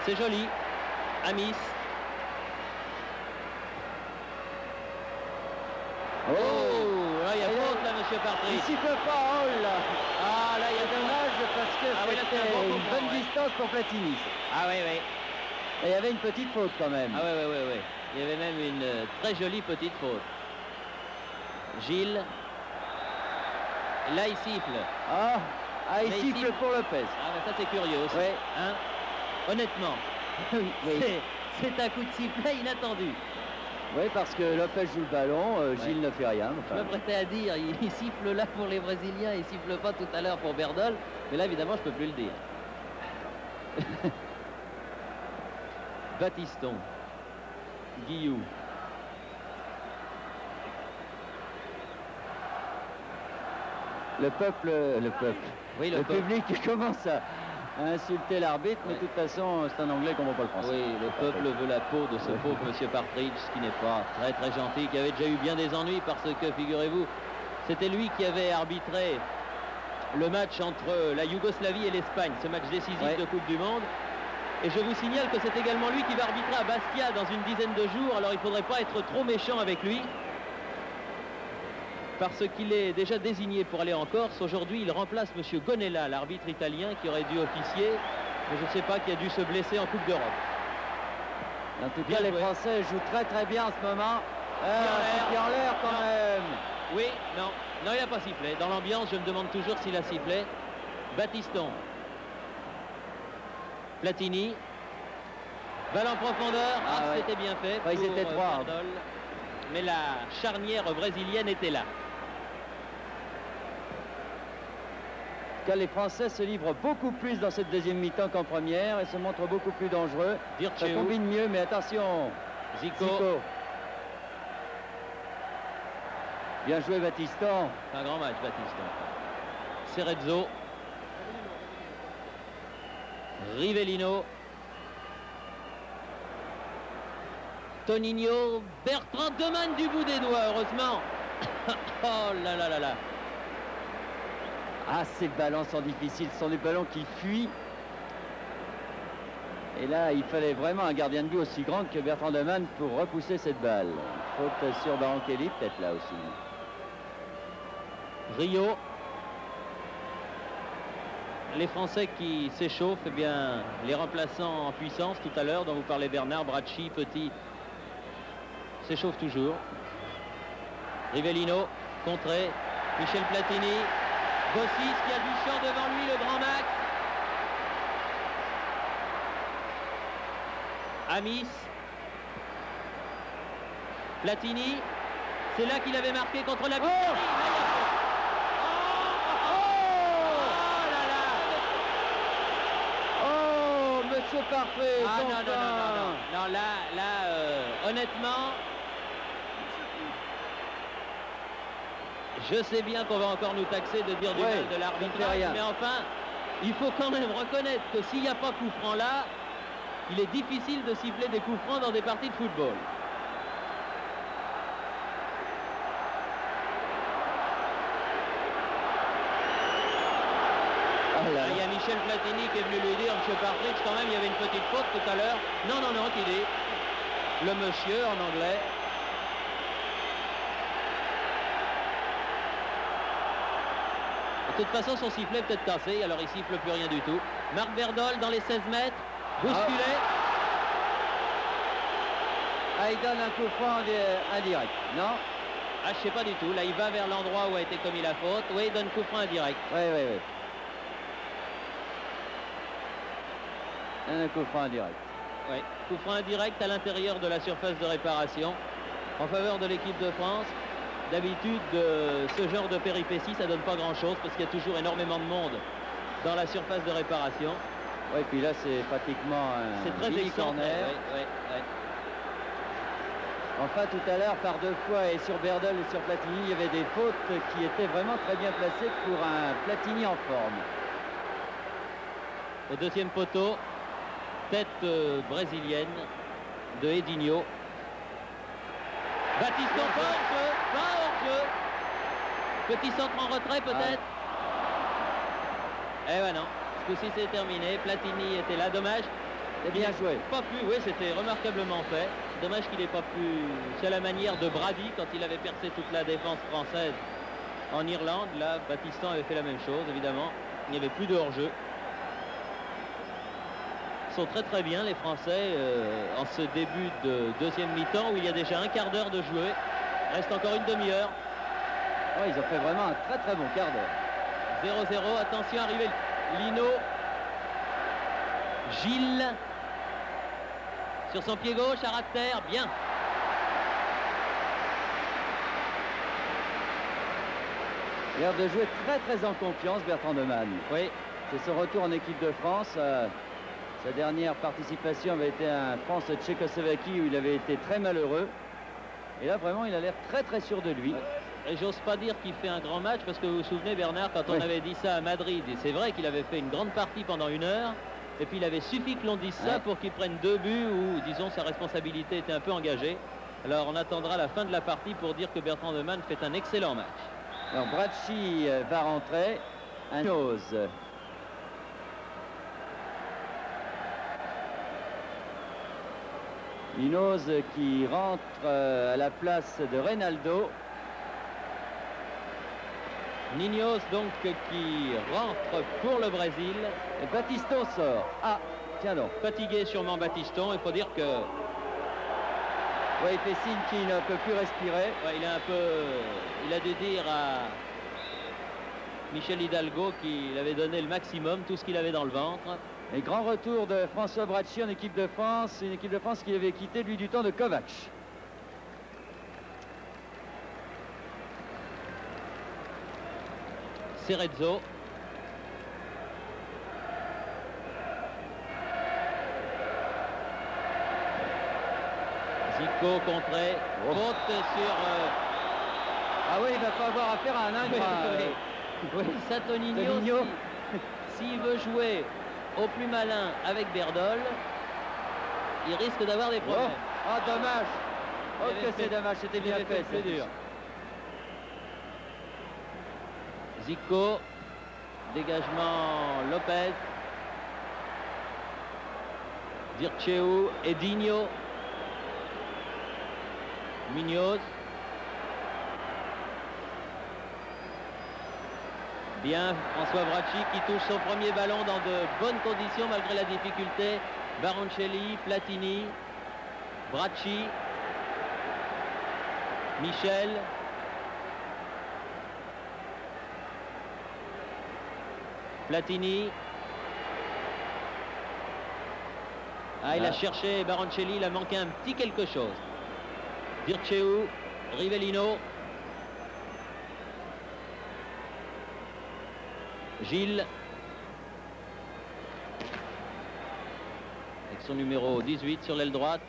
C'est joli. Amis. Oh, là, il y a faute là, monsieur Partridge. Il siffle pas, oh là. Ah, là, il y a dommage parce que là, c'était bon une bonne distance pour Platini. Ah oui, oui. Et il y avait une petite faute quand même. Ah oui, oui, oui, oui. Il y avait même une très jolie petite faute. Gilles. Là, il siffle. Il siffle pour Lopez. Ah, mais ça, c'est curieux aussi. Oui. Hein? Honnêtement. Oui. C'est un coup de sifflet inattendu. Oui, parce que Lopez joue le ballon, Gilles ne fait rien. Je m'apprêtais à dire, il siffle là pour les Brésiliens, il siffle pas tout à l'heure pour Verdol, mais là, évidemment, je peux plus le dire. Battiston. Guillou. Le Oui, le public commence à insulter l'arbitre, mais de toute façon, c'est un Anglais qu'on ne comprend pas le français. Oui, le peuple veut la peau de ce pauvre monsieur Partridge, ce qui n'est pas très très gentil, qui avait déjà eu bien des ennuis parce que, figurez-vous, c'était lui qui avait arbitré le match entre la Yougoslavie et l'Espagne, ce match décisif de Coupe du Monde. Et je vous signale que c'est également lui qui va arbitrer à Bastia dans une dizaine de jours, alors il ne faudrait pas être trop méchant avec lui. Parce qu'il est déjà désigné pour aller en Corse. Aujourd'hui, il remplace M. Gonella, l'arbitre italien qui aurait dû officier, mais je ne sais pas, qui a dû se blesser en Coupe d'Europe. En tout cas, les Français jouent très très bien en ce moment. Qui en l'air quand même. Oui, non, il n'a pas sifflé. Dans l'ambiance, je me demande toujours s'il a sifflé. Battiston. Platini. Balle en profondeur. C'était bien fait. Ils étaient trois. Mais la charnière brésilienne était là. Les Français se livrent beaucoup plus dans cette deuxième mi-temps qu'en première et se montrent beaucoup plus dangereux. Ça combine mieux, mais attention. Zico. Bien joué, Battiston. Un grand match, Battiston. Cerezo. Rivellino. Toninho. Bertrand Demanne du bout des doigts, heureusement. Oh là là là là. Ah, ces ballons sont difficiles, ce sont des ballons qui fuient. Et là, il fallait vraiment un gardien de but aussi grand que Bertrand Demanne pour repousser cette balle. Faute sur Baron-Kelly, peut-être là aussi. Rio. Les Français qui s'échauffent, eh bien, les remplaçants en puissance tout à l'heure, dont vous parlez Bernard, Bracci, Petit, s'échauffent toujours. Rivellino, contré, Michel Platini, Gossis qui a du champ devant lui, le grand Max. Amis. Platini, c'est là qu'il avait marqué contre la Bulgarie. C'est parfait. Ah non, là, honnêtement, je sais bien qu'on va encore nous taxer de dire du mal de l'arbitrage, mais enfin, il faut quand même reconnaître que s'il n'y a pas coup franc là, il est difficile de siffler des coups francs dans des parties de football. Il y a Michel Platini qui est venu lui dire, monsieur Partridge, quand même, il y avait une petite faute tout à l'heure. Non, qu'il dit. Le monsieur en anglais. De toute façon, son sifflet est peut-être cassé, alors il siffle plus rien du tout. Marc Berdol dans les 16 mètres, bousculé. Il donne un coup franc indirect, non? Je sais pas du tout. Là, il va vers l'endroit où a été commis la faute. Oui, il donne coup franc indirect. Oui. Un coup franc indirect. Oui, coup franc indirect à l'intérieur de la surface de réparation en faveur de l'équipe de France. D'habitude, ce genre de péripéties, ça donne pas grand-chose parce qu'il y a toujours énormément de monde dans la surface de réparation. Oui, puis là, c'est pratiquement un c'est très excentré. Oui. Enfin, tout à l'heure, par deux fois, et sur Berdol et sur Platini, il y avait des fautes qui étaient vraiment très bien placées pour un Platini en forme. Au deuxième poteau, tête brésilienne de Edinho. Battiston pas hors-jeu. Petit centre en retrait peut-être. Eh ben non, ce coup-ci c'est terminé. Platini était là, dommage. C'est bien joué. Pas pu, oui, c'était remarquablement fait. Dommage qu'il n'ait pas pu. C'est à la manière de Brady quand il avait percé toute la défense française en Irlande. Là, Battiston avait fait la même chose, évidemment. Il n'y avait plus de hors-jeu. Ils sont très très bien les Français en ce début de deuxième mi-temps où il y a déjà un quart d'heure de jouer. Il reste encore une demi-heure. Oh, ils ont fait vraiment un très très bon quart d'heure. 0-0, attention, arrivé Lino. Gilles sur son pied gauche, à terre, bien. Il a l'air de jouer très très en confiance, Bertrand Demanne. Oui. C'est son retour en équipe de France. Sa dernière participation avait été un France-Tchécoslovaquie où il avait été très malheureux. Et là, vraiment, il a l'air très très sûr de lui. Et j'ose pas dire qu'il fait un grand match parce que vous vous souvenez, Bernard, quand on avait dit ça à Madrid, et c'est vrai qu'il avait fait une grande partie pendant 1 heure, et puis il avait suffi que l'on dise ça pour qu'il prenne 2 buts où, disons, sa responsabilité était un peu engagée. Alors on attendra la fin de la partie pour dire que Bertrand Demanne fait un excellent match. Alors Bracci va rentrer. Un chose. Hinoz qui rentre à la place de Reynaldo. Ninos donc qui rentre pour le Brésil. Et Battiston sort. Ah, tiens donc. Fatigué sûrement Battiston, il faut dire que... Oui, il fait signe qu'il ne peut plus respirer. Ouais, il a dû dire à Michel Hidalgo qu'il avait donné le maximum, tout ce qu'il avait dans le ventre. Et grand retour de François Bracci en équipe de France, une équipe de France qui avait quitté lui du temps de Kovac. Cerezo. Zico contré. Faute sur... Ah oui, il va pas avoir affaire à un ingrat. Oui, Toninho, s'il veut jouer au plus malin avec Berdol. Il risque d'avoir des problèmes. Ah, dommage. Oh, Il avait que c'est fait- dommage, c'était il bien avait fait. fait le plus dur. Zico, dégagement Lopez, Dirceu, Edinho, Munoz. Bien, François Bracci qui touche son premier ballon dans de bonnes conditions malgré la difficulté. Baroncelli, Platini, Bracci, Michel. Platini. Ah, il a cherché Baroncelli, il a manqué un petit quelque chose. Dirceu, Rivellino. Gilles. Avec son numéro 18 sur l'aile droite.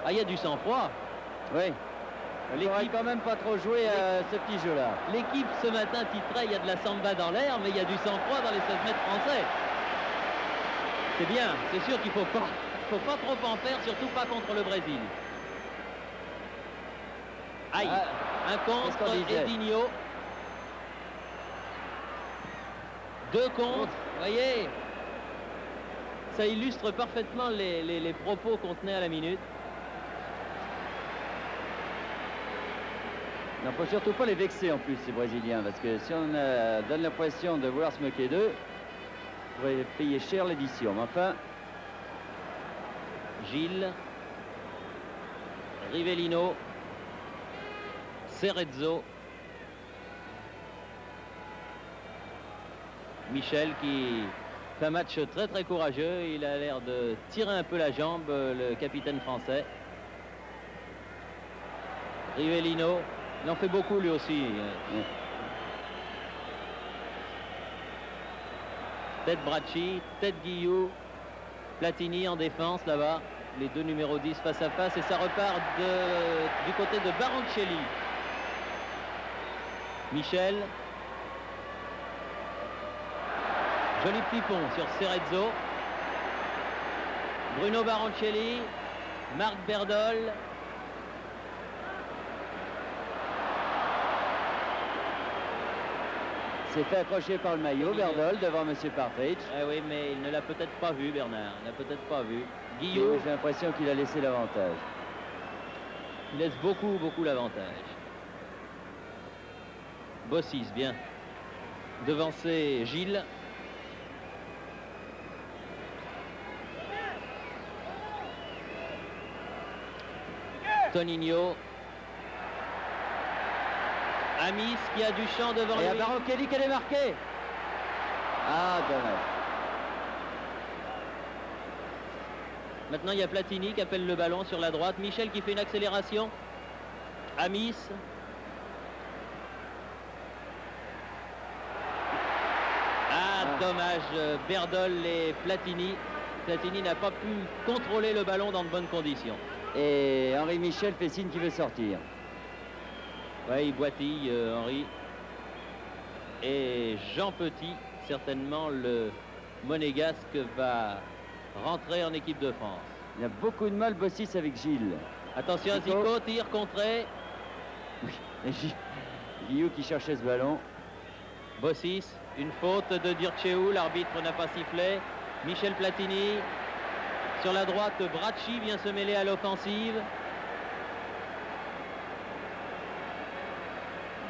Ah, il y a du sang-froid. Oui. Il n'aurait quand même pas trop joué à ce petit jeu-là. L'équipe ce matin titrait il y a de la samba dans l'air, mais il y a du sang-froid dans les 16 mètres français. C'est bien, c'est sûr qu'il faut pas trop en faire, surtout pas contre le Brésil. Aïe, un qu'est-ce qu'on contre disait? Edinho. 2 contre, vous voyez. Ça illustre parfaitement les propos qu'on tenait à la minute. Il ne faut surtout pas les vexer en plus, ces Brésiliens, parce que si on donne l'impression de vouloir se moquer d'eux, on pourrait payer cher l'édition. Mais enfin, Gilles, Rivellino, Cerezo, Michel qui fait un match très très courageux. Il a l'air de tirer un peu la jambe, le capitaine français. Rivellino, il en fait beaucoup lui aussi. Tête Bracci, tête Guillou, Platini en défense là-bas. Les deux numéros 10 face à face et ça repart du côté de Baroncelli. Michel. Joli petit pont sur Cerezo. Bruno Baroncelli. Marc Berdol. s'est fait accrocher par le maillot, Berdol, devant M. Partridge. Ah oui, mais il ne l'a peut-être pas vu, Bernard. Il n'a peut-être pas vu. J'ai Guillaume, l'impression qu'il a laissé l'avantage. il laisse beaucoup l'avantage. Bossis, bien. Devancé Gilles. Toninho. Amis qui a du champ devant Et lui. à Baroncelli qui a démarqué. Ah, dommage. Maintenant, il y a Platini qui appelle le ballon sur la droite. Michel qui fait une accélération. Amis. Ah, dommage. Berdol et Platini. Platini n'a pas pu contrôler le ballon dans de bonnes conditions. Et Henri Michel fait signe qu'il veut sortir. Ouais, il boitille, Henri. Et Jean Petit, certainement le monégasque, va rentrer en équipe de France. Il a beaucoup de mal, Bossis, avec Gilles. Attention, Zico. Zico, tir contré. Et Guillaume qui cherchait ce ballon. Bossis, une faute de Dirceu, l'arbitre n'a pas sifflé. Michel Platini, sur la droite, Bracci vient se mêler à l'offensive.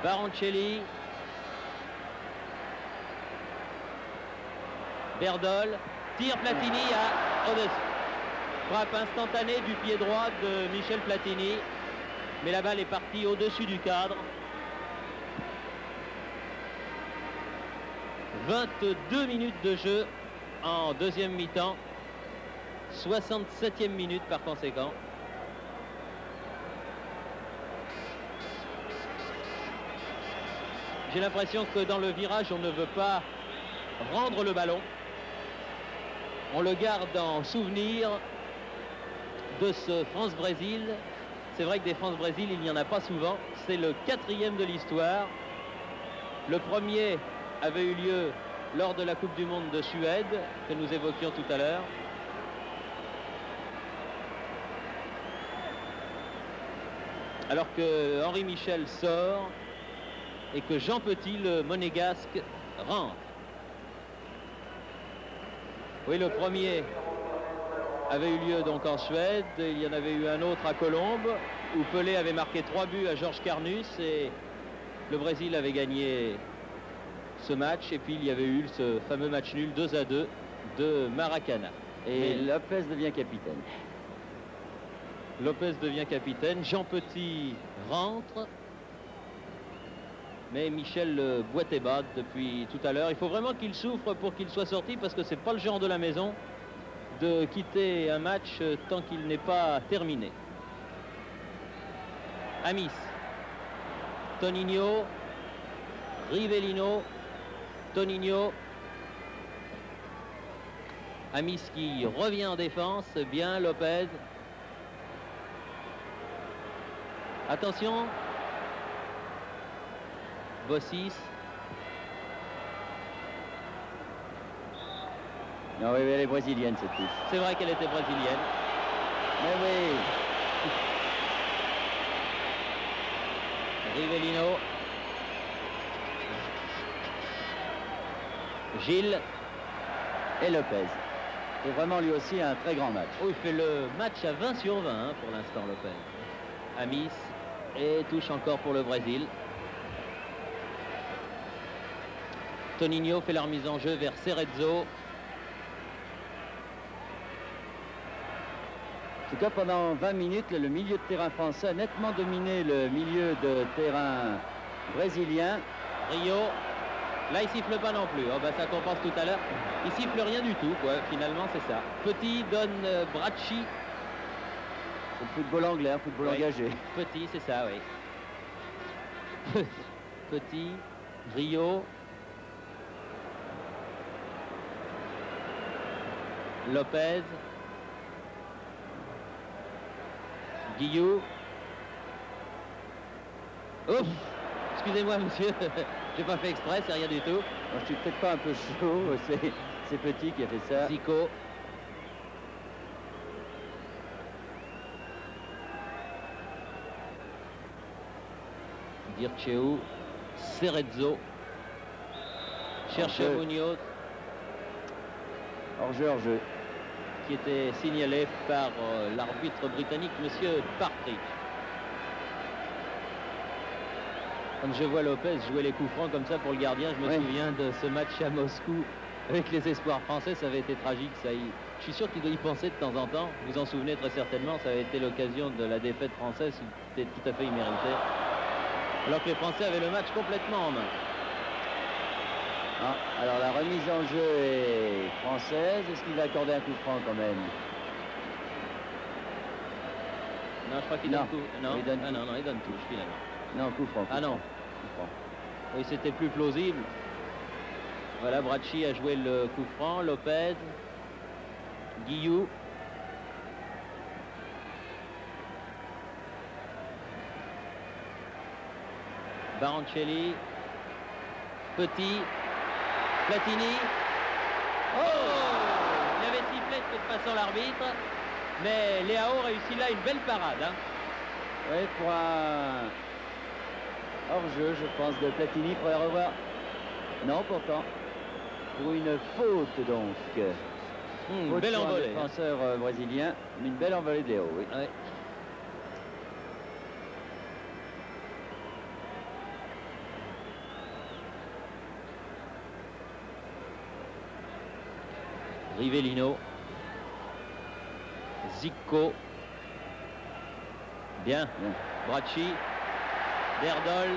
Baroncelli. Berdol, tire Platini à au-dessus. Frappe instantanée du pied droit de Michel Platini. Mais la balle est partie au-dessus du cadre. 22 minutes de jeu en deuxième mi-temps. 67e minute par conséquent. J'ai l'impression que dans le virage, on ne veut pas rendre le ballon. On le garde en souvenir de ce France-Brésil. C'est vrai que des France-Brésil, il n'y en a pas souvent. C'est le 4e de l'histoire. Le premier avait eu lieu lors de la Coupe du Monde de Suède, que nous évoquions tout à l'heure. Alors que Henri Michel sort et que Jean Petit, le monégasque, rentre. Oui, le premier avait eu lieu donc en Suède. Il y en avait eu un autre à Colombes, où Pelé avait marqué 3 buts à Georges Carnus et le Brésil avait gagné ce match. Et puis il y avait eu ce fameux match nul 2-2 de Maracana. Et Lopez devient capitaine. Lopez devient capitaine. Jean Petit rentre. Mais Michel le boitait bas depuis tout à l'heure. Il faut vraiment qu'il souffre pour qu'il soit sorti, parce que c'est pas le genre de la maison de quitter un match tant qu'il n'est pas terminé. Amis, Toninho, Rivellino, Toninho. Amis qui revient en défense, bien Lopez. Attention. Bossis. Non, oui, elle est brésilienne cette touche. C'est vrai qu'elle était brésilienne. Mais oui. Rivellino. Gilles. Et Lopez. C'est vraiment lui aussi un très grand match. Oh, il fait le match à 20 sur 20 hein, pour l'instant, Lopez. Amis. Et touche encore pour le Brésil. Toninho fait la remise en jeu vers Cerezo. En tout cas, pendant 20 minutes, le milieu de terrain français a nettement dominé le milieu de terrain brésilien. Rio. Là, il siffle pas non plus. Oh, bah, ça compense tout à l'heure. Il siffle rien du tout, quoi. Finalement, c'est ça. Petit donne Bracci. C'est le football anglais, un football engagé. Petit, c'est ça, oui. Petit. Rio. Lopez. Guillou. Ouf. Excusez-moi, monsieur. J'ai pas fait exprès, c'est rien du tout. Moi, je suis peut-être pas un peu chaud. C'est Petit qui a fait ça. Zico. Dirceu. Cerezo. Cherche Munoz. Hors-jeu. Qui était signalé par l'arbitre britannique, monsieur Partridge. Quand je vois Lopez jouer les coups francs comme ça pour le gardien, je me souviens de ce match à Moscou avec les espoirs français. Ça avait été tragique, ça. Je suis sûr qu'il doit y penser de temps en temps. Vous en souvenez très certainement, ça avait été l'occasion de la défaite française, qui était tout à fait imméritée. Alors que les Français avaient le match complètement en main. Ah, alors la remise en jeu est française. Est-ce qu'il va accorder un coup franc quand même? Non, je crois qu'il donne coup. Non, il donne non, il donne touche finalement. Non, coup franc. Ah non. Coup franc. Oui, c'était plus plausible. Voilà, Bracci a joué le coup franc. Lopez. Guillou. Barancelli. Petit. Platini. Oh! Il avait sifflé de toute façon l'arbitre. Mais Léao réussit là une belle parade. Hein. Oui, pour un hors-jeu, je pense, de Platini. Il faudrait revoir. Non, pourtant. Pour une faute, donc. Une belle envolée. Défenseur brésilien. Une belle envolée de Léao, oui. Ouais. Rivellino. Zico. Bien. Bracci. Berdol.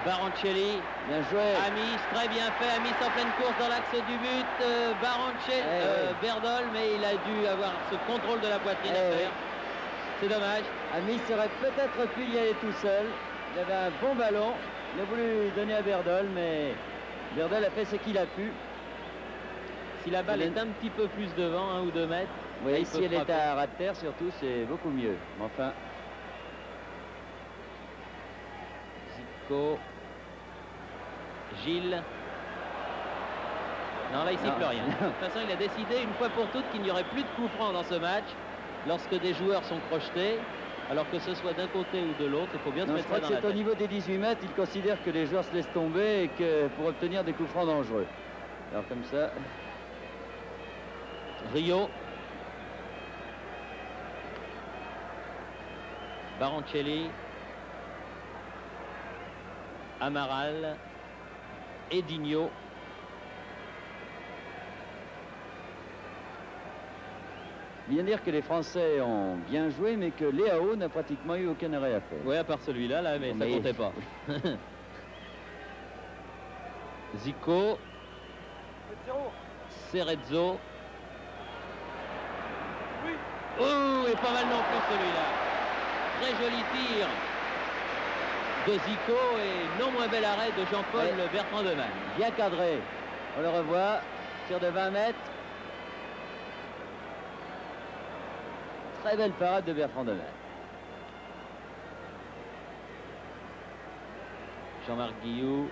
Barancelli. Bien joué. Amis, très bien fait. Amis en pleine course dans l'axe du but. Barancelli. Berdol, mais il a dû avoir ce contrôle de la poitrine à faire. C'est dommage. Amis aurait peut-être pu y aller tout seul. Il avait un bon ballon. Il a voulu donner à Berdol, mais Berdol a fait ce qu'il a pu. Si la balle est un petit peu plus devant, 1 ou 2 mètres. Oui, si elle est à ras de terre, surtout, c'est beaucoup mieux. Enfin. Zico. Gilles. Non, là, il siffle rien. De toute façon, il a décidé une fois pour toutes qu'il n'y aurait plus de coup franc dans ce match lorsque des joueurs sont crochetés. Alors que ce soit d'un côté ou de l'autre, il faut bien se mettre ça dans la tête. Je crois que c'est au niveau des 18 mètres, il considère que les joueurs se laissent tomber et que pour obtenir des coups francs dangereux. Alors comme ça... Rio. Baroncelli. Amaral. Edinho. Bien dire que les Français ont bien joué, mais que Léao n'a pratiquement eu aucun arrêt à faire. Oui, à part celui-là, là, mais ça comptait pas. Zico. Cerezo. Oui. Oh, et pas mal non plus celui-là. Très joli tir de Zico et non moins bel arrêt de Jean-Paul Bertrand de Man. Bien cadré. On le revoit. Tir de 20 mètres. Très belle parade de Bertrand de Man. Jean-Marc Guillou.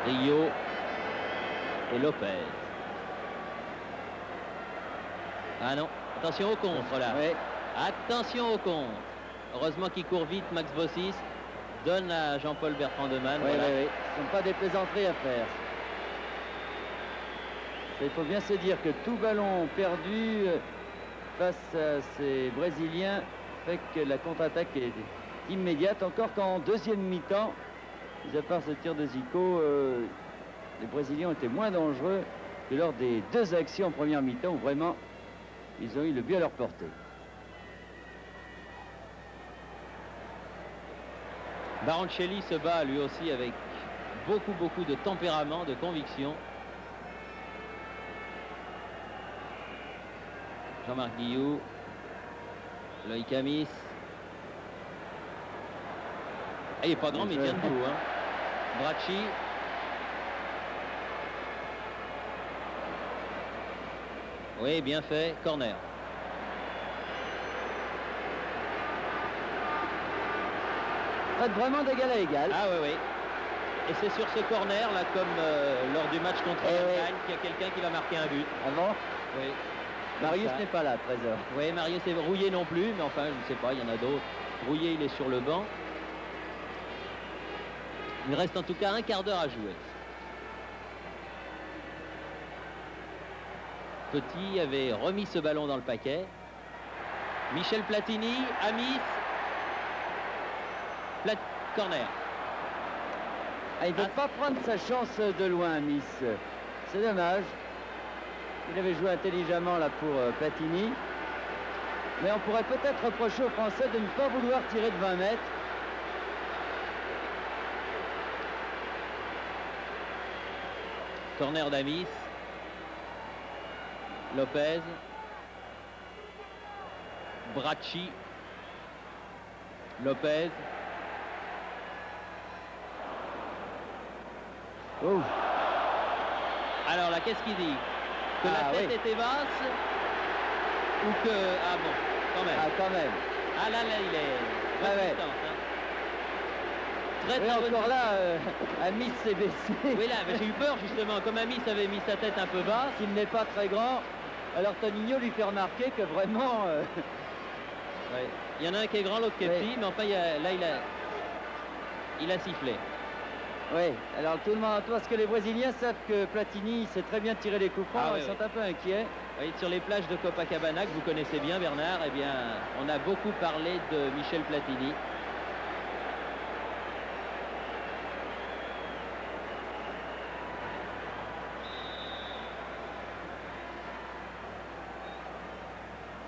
Rio et Lopez. Ah non, attention au contre là. Oui. Attention au contre. Heureusement qu'il court vite, Max Bossis donne à Jean-Paul Bertrand de Man. Oui, voilà. oui, oui. Ce ne sont pas des plaisanteries à faire. Il faut bien se dire que tout ballon perdu face à ces Brésiliens fait que la contre-attaque est immédiate. Encore qu'en deuxième mi-temps, mis à part ce tir de Zico, les Brésiliens ont été moins dangereux que lors des deux actions en première mi-temps où vraiment ils ont eu le but à leur portée. Baroncelli se bat lui aussi avec beaucoup de tempérament, de conviction. Jean-Marc Guillou, Loïc Amis. Il n'est pas grand, mais il tient debout. Bracci. Oui, bien fait. Corner. Vraiment d'égal à égal. Ah oui, oui. Et c'est sur ce corner, là, comme lors du match contre l'Allemagne, qu'il y a quelqu'un qui va marquer un but. Ah bon? Oui. Marius n'est pas là, Trésor. Oui, Marius est Rouillé non plus, mais enfin, je ne sais pas, il y en a d'autres. Rouillé, il est sur le banc. Il reste en tout cas un quart d'heure à jouer. Petit avait remis ce ballon dans le paquet. Michel Platini, Amis. Corner. Ah, il ne veut pas prendre sa chance de loin, Amis. C'est dommage. Il avait joué intelligemment là pour Platini. Mais on pourrait peut-être reprocher aux Français de ne pas vouloir tirer de 20 mètres. Corner d'Amis. Lopez. Bracci. Lopez. Oh. Alors là, qu'est-ce qu'il dit? Que la tête était basse ou que... Ah bon, quand même. Ah, quand même. Ah là, il est... Ouais. Très encore là, Amis s'est baissé. Oui, là, mais j'ai eu peur justement. Comme Amis avait mis sa tête un peu basse. Il n'est pas très grand. Alors Tonino lui fait remarquer que vraiment... Ouais. Il y en a un qui est grand, l'autre qui est petit, mais enfin, il a sifflé. Oui, alors tout le monde, parce que les Brésiliens savent que Platini sait très bien tirer les coups francs, ils sont un peu inquiets. Oui, sur les plages de Copacabana, que vous connaissez bien, Bernard, eh bien, on a beaucoup parlé de Michel Platini.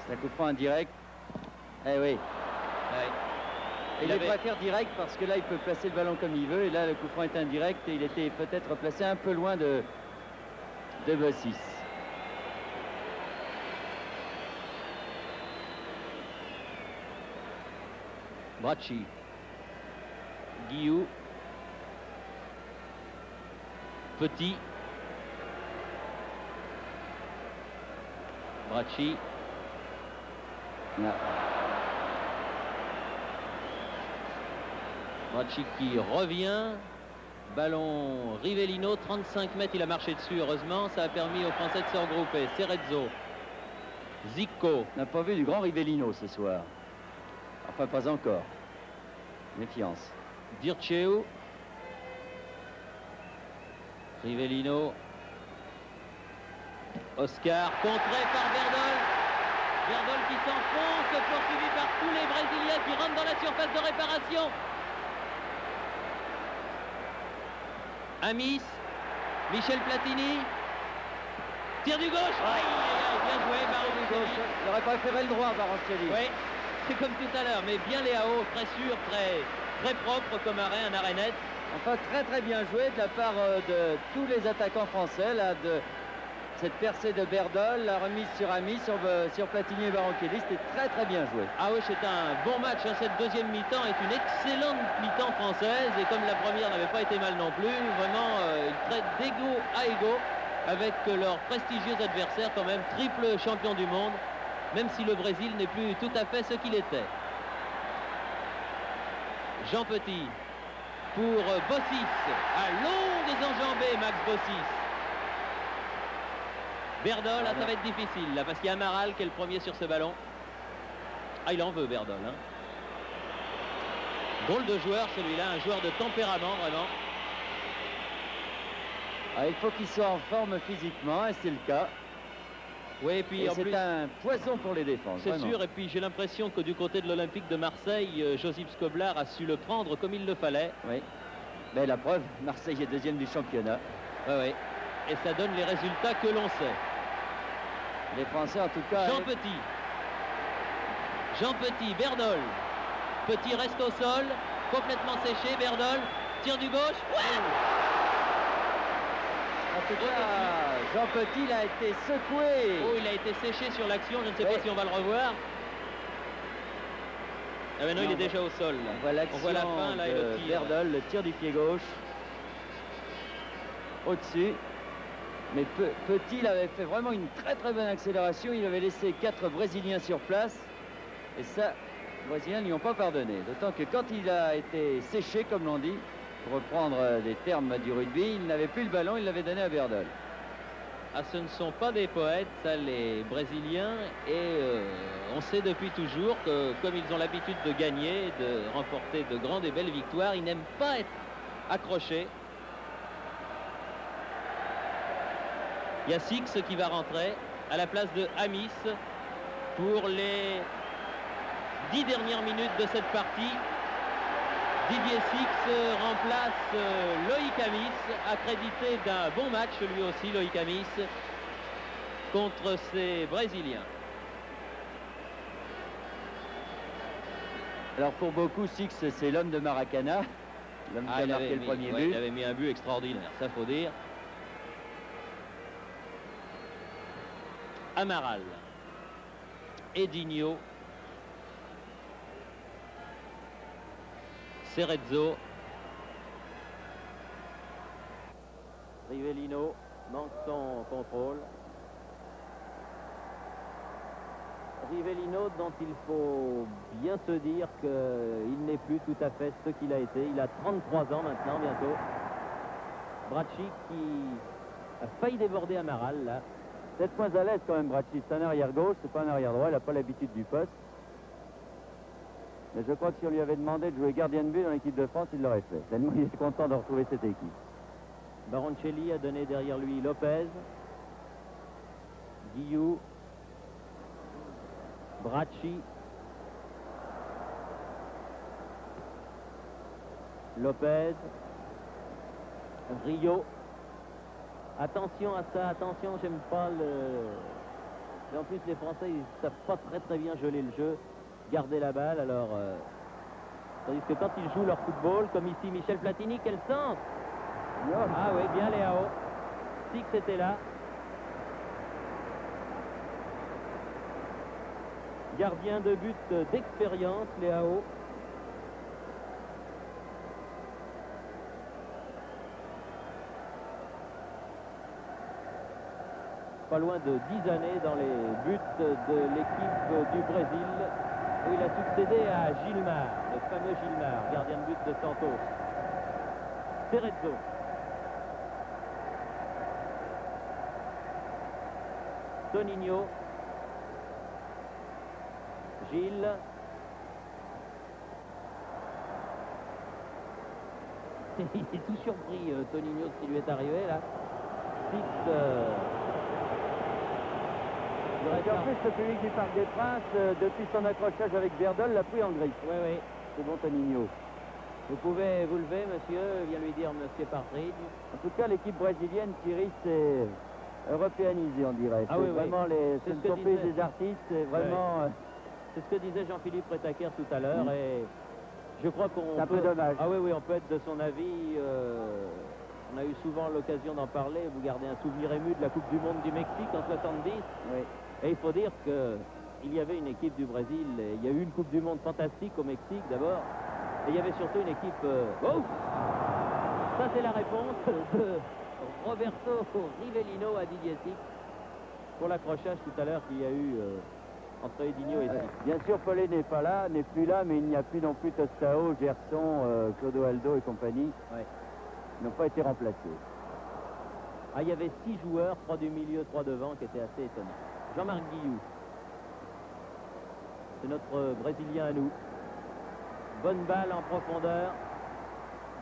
C'est un coup franc indirect. Eh oui. Ouais. Il préfère direct parce que là, il peut placer le ballon comme il veut. Et là, le coup franc est indirect et il était peut-être placé un peu loin de Bossis. Bracci. Guillou. Petit. Bracci. Non. Bracci qui revient. Ballon Rivellino, 35 mètres, il a marché dessus, heureusement. Ça a permis aux Français de se regrouper. Cerezo. Zico. On n'a pas vu du grand Rivellino ce soir. Enfin, pas encore. Méfiance. Dirceu. Rivellino. Oscar, contré par Verdol. Verdol qui s'enfonce, poursuivi par tous les Brésiliens qui rentrent dans la surface de réparation. Amis, Michel Platini. Tir du gauche. Aïe, aïe, aïe, bien joué, Baroncelli. Il aurait préféré le droit, Baroncelli. Oui, c'est comme tout à l'heure, mais bien Léao, très sûr, très propre comme arrêt, un arrêt net. Enfin, très bien joué de la part de tous les attaquants français, là, de cette percée de Berdol, la remise sur Ami, sur Platini et Baroncelli, c'était très bien joué. Ah oui, c'est un bon match, hein. Cette deuxième mi-temps est une excellente mi-temps française, et comme la première n'avait pas été mal non plus, vraiment, ils traitent d'égo à égo avec leurs prestigieux adversaires, quand même, triple champion du monde, même si le Brésil n'est plus tout à fait ce qu'il était. Jean Petit pour Bossis, à longues enjambées, Max Bossis. Berdol, ça va être difficile, là, parce qu'il y a Amaral qui est le premier sur ce ballon. Ah, il en veut, Berdol. Hein. Drôle de joueur, celui-là, un joueur de tempérament, vraiment. Ah, il faut qu'il soit en forme physiquement, et c'est le cas. Oui, et puis en plus, c'est un poison pour les défenses. C'est sûr, et puis j'ai l'impression que du côté de l'Olympique de Marseille, Josip Skoblar a su le prendre comme il le fallait. Oui, mais la preuve, Marseille est deuxième du championnat. Oui, oui. Et ça donne les résultats que l'on sait. Les Français, en tout cas... Jean Petit, Berdol. Petit reste au sol, complètement séché, Berdol. Tir du gauche. Ouais, en tout cas, Jean Petit, il a été secoué. Oh, il a été séché sur l'action, je ne sais pas si on va le revoir. Ah ben non, il est déjà au sol. On voit la fin, là, et le tir. Berdol, le tir du pied gauche. Au-dessus. Mais Petit, il avait fait vraiment une très bonne accélération. Il avait laissé 4 Brésiliens sur place. Et ça, les Brésiliens ne lui ont pas pardonné. D'autant que quand il a été séché, comme l'on dit, pour reprendre les termes du rugby, il n'avait plus le ballon, il l'avait donné à Berdol. Ah, ce ne sont pas des poètes, ça, les Brésiliens. Et on sait depuis toujours que, comme ils ont l'habitude de gagner, de remporter de grandes et belles victoires, ils n'aiment pas être accrochés. Il y a Six qui va rentrer à la place de Amis pour les 10 dernières minutes de cette partie. Didier Six remplace Loïc Amis, accrédité d'un bon match lui aussi, Loïc Amis, contre ces Brésiliens. Alors pour beaucoup, Six, c'est l'homme de Maracana, l'homme qui a marqué le premier but. Il avait mis un but extraordinaire, ça faut dire. Amaral, Edinho, Cerezo, Rivellino manque son contrôle. Rivellino dont il faut bien se dire qu'il n'est plus tout à fait ce qu'il a été. Il a 33 ans maintenant bientôt. Bracci qui a failli déborder Amaral là. Peut-être moins à l'aise quand même, Bracci. C'est un arrière gauche, c'est pas un arrière droit. Il n'a pas l'habitude du poste. Mais je crois que si on lui avait demandé de jouer gardien de but dans l'équipe de France, il l'aurait fait. Tellement il était content de retrouver cette équipe. Baroncelli a donné derrière lui Lopez. Guillou. Bracci. Lopez. Rio. Attention à ça, attention, j'aime pas le... Et en plus, les Français, ils savent pas très bien geler le jeu, garder la balle, alors... Tandis que quand ils jouent leur football, comme ici Michel Platini, quel sens! Ah oui, bien Léao. Six était là. Gardien de but d'expérience, Léao. pas loin de 10 années dans les buts de l'équipe du Brésil, où il a succédé à Gilmar, le fameux Gilmar, gardien de but de Santos. Cerezo. Toninho. Gilles. Il est tout surpris, Toninho, de ce qui lui est arrivé là. Et en plus, le public du Parc des Princes, depuis son accrochage avec Verdol, l'a pris en griffe. Oui, oui. C'est bon, Toninho. Vous pouvez vous lever, monsieur, vient lui dire monsieur Partridge. En tout cas, l'équipe brésilienne, Thierry, c'est européanisé, on dirait. Ah c'est oui, vraiment oui. ce ne sont plus des artistes, c'est vraiment... C'est ce que disait Jean-Philippe Rétaquer tout à l'heure, et je crois qu'on C'est un peu dommage. Ah oui, oui, on peut être de son avis. On a eu souvent l'occasion d'en parler. Vous gardez un souvenir ému de la Coupe du Monde du Mexique en 70. Oui. Et il faut dire qu'il y avait une équipe du Brésil. Et il y a eu une Coupe du Monde fantastique au Mexique d'abord. Et il y avait surtout une équipe... Oh, ça, c'est la réponse de Roberto Rivellino à Didier Six pour l'accrochage tout à l'heure qu'il y a eu entre Edinho et Six. Bien sûr, Pelé n'est pas là, n'est plus là, mais il n'y a plus non plus Tostao, Gerson, Clodoaldo et compagnie. Ouais. Ils n'ont pas été remplacés. Ah, il y avait 6 joueurs, 3 du milieu, 3 devant, qui étaient assez étonnants. Jean-Marc Guillou. C'est notre Brésilien à nous. Bonne balle en profondeur.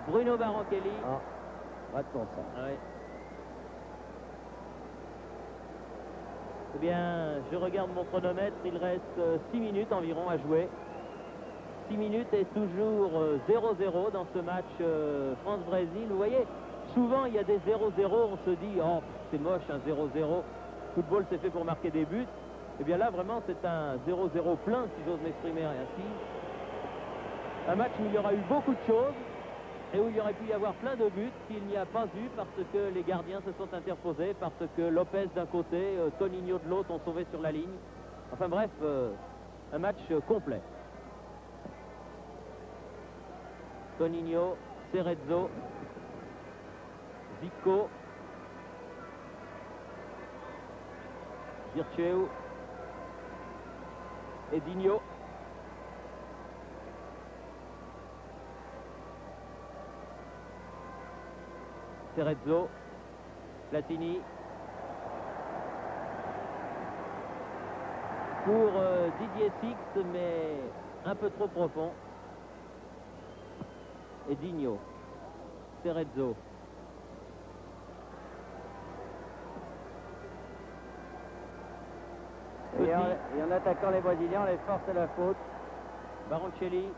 Bruno Barochelli. Ah, attends ça. Ouais. Eh bien, je regarde mon chronomètre. Il reste 6 minutes environ à jouer. 6 minutes et toujours 0-0 dans ce match France-Brésil. Vous voyez, souvent il y a des 0-0. On se dit, oh, c'est moche, un 0-0. Football, c'est fait pour marquer des buts. Eh bien là, vraiment, c'est un 0-0 plein, si j'ose m'exprimer ainsi. Un match où il y aura eu beaucoup de choses et où il y aurait pu y avoir plein de buts s'il n'y a pas eu parce que les gardiens se sont interposés, parce que Lopez d'un côté, Toninho de l'autre ont sauvé sur la ligne. Enfin bref, un match complet. Toninho, Cerezo, Zico, Virtue, Edinho. Cerezo, Platini. Pour Didier Six, mais un peu trop profond. Edinho, Cerezo. Et en attaquant les Brésiliens, les forces à la faute. Baroncelli.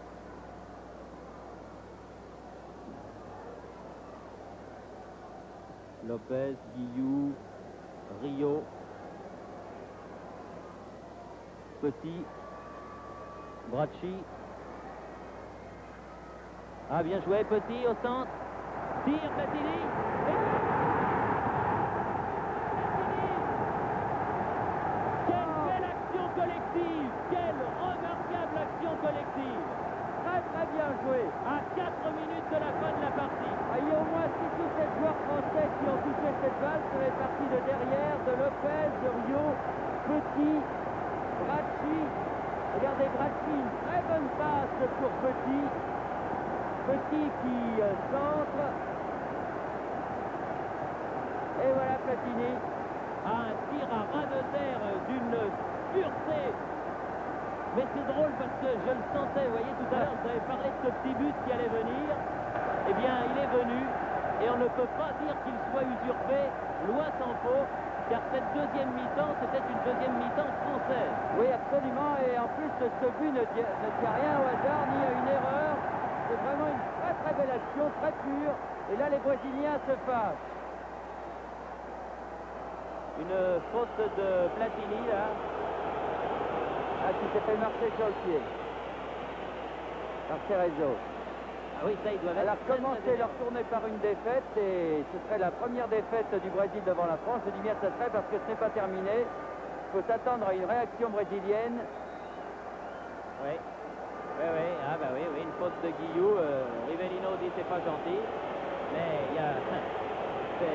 Lopez, Guillou, Rio. Petit. Bracci. Ah, bien joué, Petit au centre. Tire, Platini. Quelle belle action collective. Quelle remarquable action collective. Très très bien joué. À 4 minutes de la fin de la partie. Il y a au moins 6 ou 7 joueurs français qui ont touché cette balle. Ça fait partie de derrière, de Lopez, de Rio, Petit, Bracci. Regardez Bracci, une très bonne passe pour Petit. Petit qui centre. Et voilà Platini. Un tir à ras de terre d'une pureté. Mais c'est drôle parce que je le sentais, vous voyez, tout à l'heure, vous avez parlé de ce petit but qui allait venir. Eh bien, il est venu et on ne peut pas dire qu'il soit usurpé, loin s'en faut, car cette deuxième mi-temps, c'était une deuxième mi-temps française. Oui, absolument, et en plus, ce but ne tient rien au hasard, ni à une erreur. C'est vraiment une très très belle action, très pure. Et là, les Brésiliens se fâchent. Une faute de Platini, là. Ah, qui s'est fait marcher sur le pied. Par Cerezo. Ah oui, ça, il doit être... Alors, commencer leur tournée par une défaite, et ce serait la première défaite du Brésil devant la France. Je dis bien ça serait parce que ce n'est pas terminé. Il faut s'attendre à une réaction brésilienne. Oui. Oui, oui, ah bah oui, oui, une faute de Guillou. Rivellino dit c'est pas gentil, mais il y a...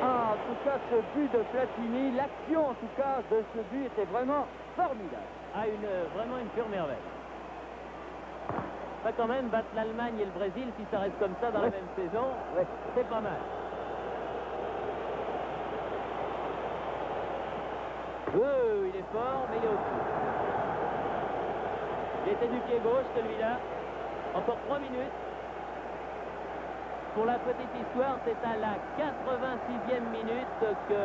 Ah, en tout cas ce but de Platini, l'action en tout cas de ce but était vraiment formidable. Ah, vraiment une pure merveille. Pas quand même battre l'Allemagne et le Brésil, si ça reste comme ça dans la même saison, c'est pas mal. Il est fort, mais il est au-dessus. Il était du pied gauche, celui-là. Encore 3 minutes. Pour la petite histoire, c'est à la 86e minute que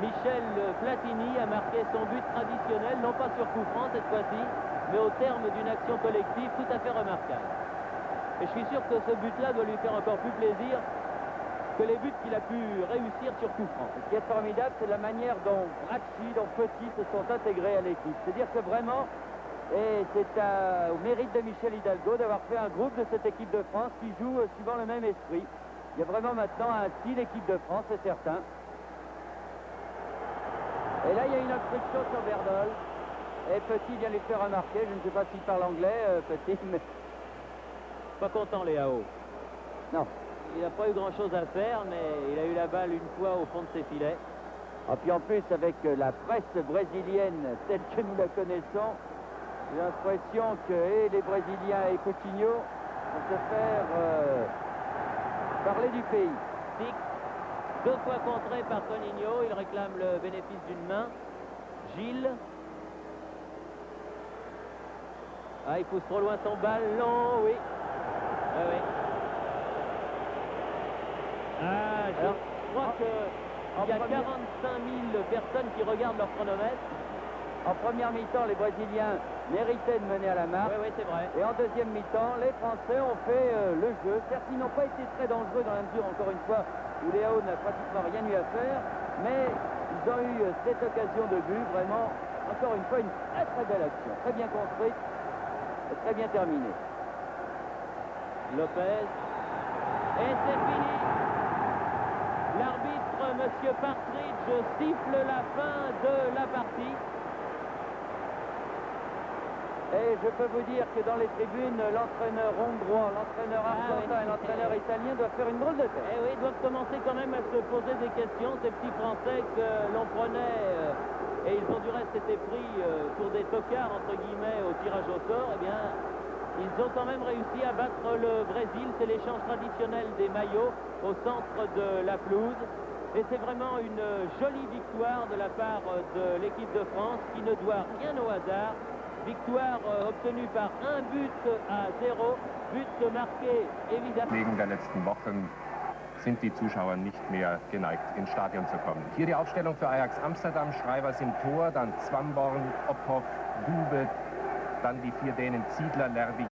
Michel Platini a marqué son but traditionnel, non pas sur coup franc cette fois-ci, mais au terme d'une action collective tout à fait remarquable. Et je suis sûr que ce but-là doit lui faire encore plus plaisir que les buts qu'il a pu réussir sur coup franc. Ce qui est formidable, c'est la manière dont Bracci, dont Petit se sont intégrés à l'équipe. C'est-à-dire que vraiment, et c'est au mérite de Michel Hidalgo d'avoir fait un groupe de cette équipe de France qui joue suivant le même esprit. Il y a vraiment maintenant un style équipe de France, c'est certain. Et là, il y a une obstruction sur Berdol. Et Petit vient lui faire remarquer. Je ne sais pas s'il parle anglais, Petit, mais... Pas content, Léao. Non. Il n'a pas eu grand-chose à faire, mais il a eu la balle une fois au fond de ses filets. Et puis en plus, avec la presse brésilienne telle que nous la connaissons, j'ai l'impression que les Brésiliens et Coutinho vont se faire parler du pays. Pic, 2 fois contré par Toninho, il réclame le bénéfice d'une main. Gilles. Ah, il pousse trop loin son ballon, oui. Ah, oui. Ah, je crois qu'il y a 45 000 personnes qui regardent leur chronomètre. En première mi-temps, les Brésiliens méritaient de mener à la marque. Oui, c'est vrai. Et en deuxième mi-temps, les Français ont fait le jeu. Certes, ils n'ont pas été très dangereux dans la mesure, encore une fois, où Léao n'a pratiquement rien eu à faire. Mais ils ont eu cette occasion de but. Vraiment, encore une fois, une très très belle action. Très bien construite et très bien terminée. Lopez. Et c'est fini. L'arbitre, M. Partridge, siffle la fin de la partie. Et je peux vous dire que dans les tribunes, l'entraîneur hongrois, l'entraîneur argentin et l'entraîneur italien doivent faire une drôle de tête. Eh oui, ils doivent commencer quand même à se poser des questions, ces petits Français que l'on prenait, et ils ont du reste été pris pour des tocards, entre guillemets, au tirage au sort. Eh bien, ils ont quand même réussi à battre le Brésil. C'est l'échange traditionnel des maillots au centre de la pelouse. Et c'est vraiment une jolie victoire de la part de l'équipe de France qui ne doit rien au hasard. Victoire obtenue par 1-0, but marqué évidemment. Wegen der letzten Wochen sind die Zuschauer nicht mehr geneigt, ins Stadion zu kommen. Hier die Aufstellung für Ajax Amsterdam. Schreivers im Tor, dann Zwamborn, Ophoff, Dube, dann die 4 Dänen Ziedler, Lerby.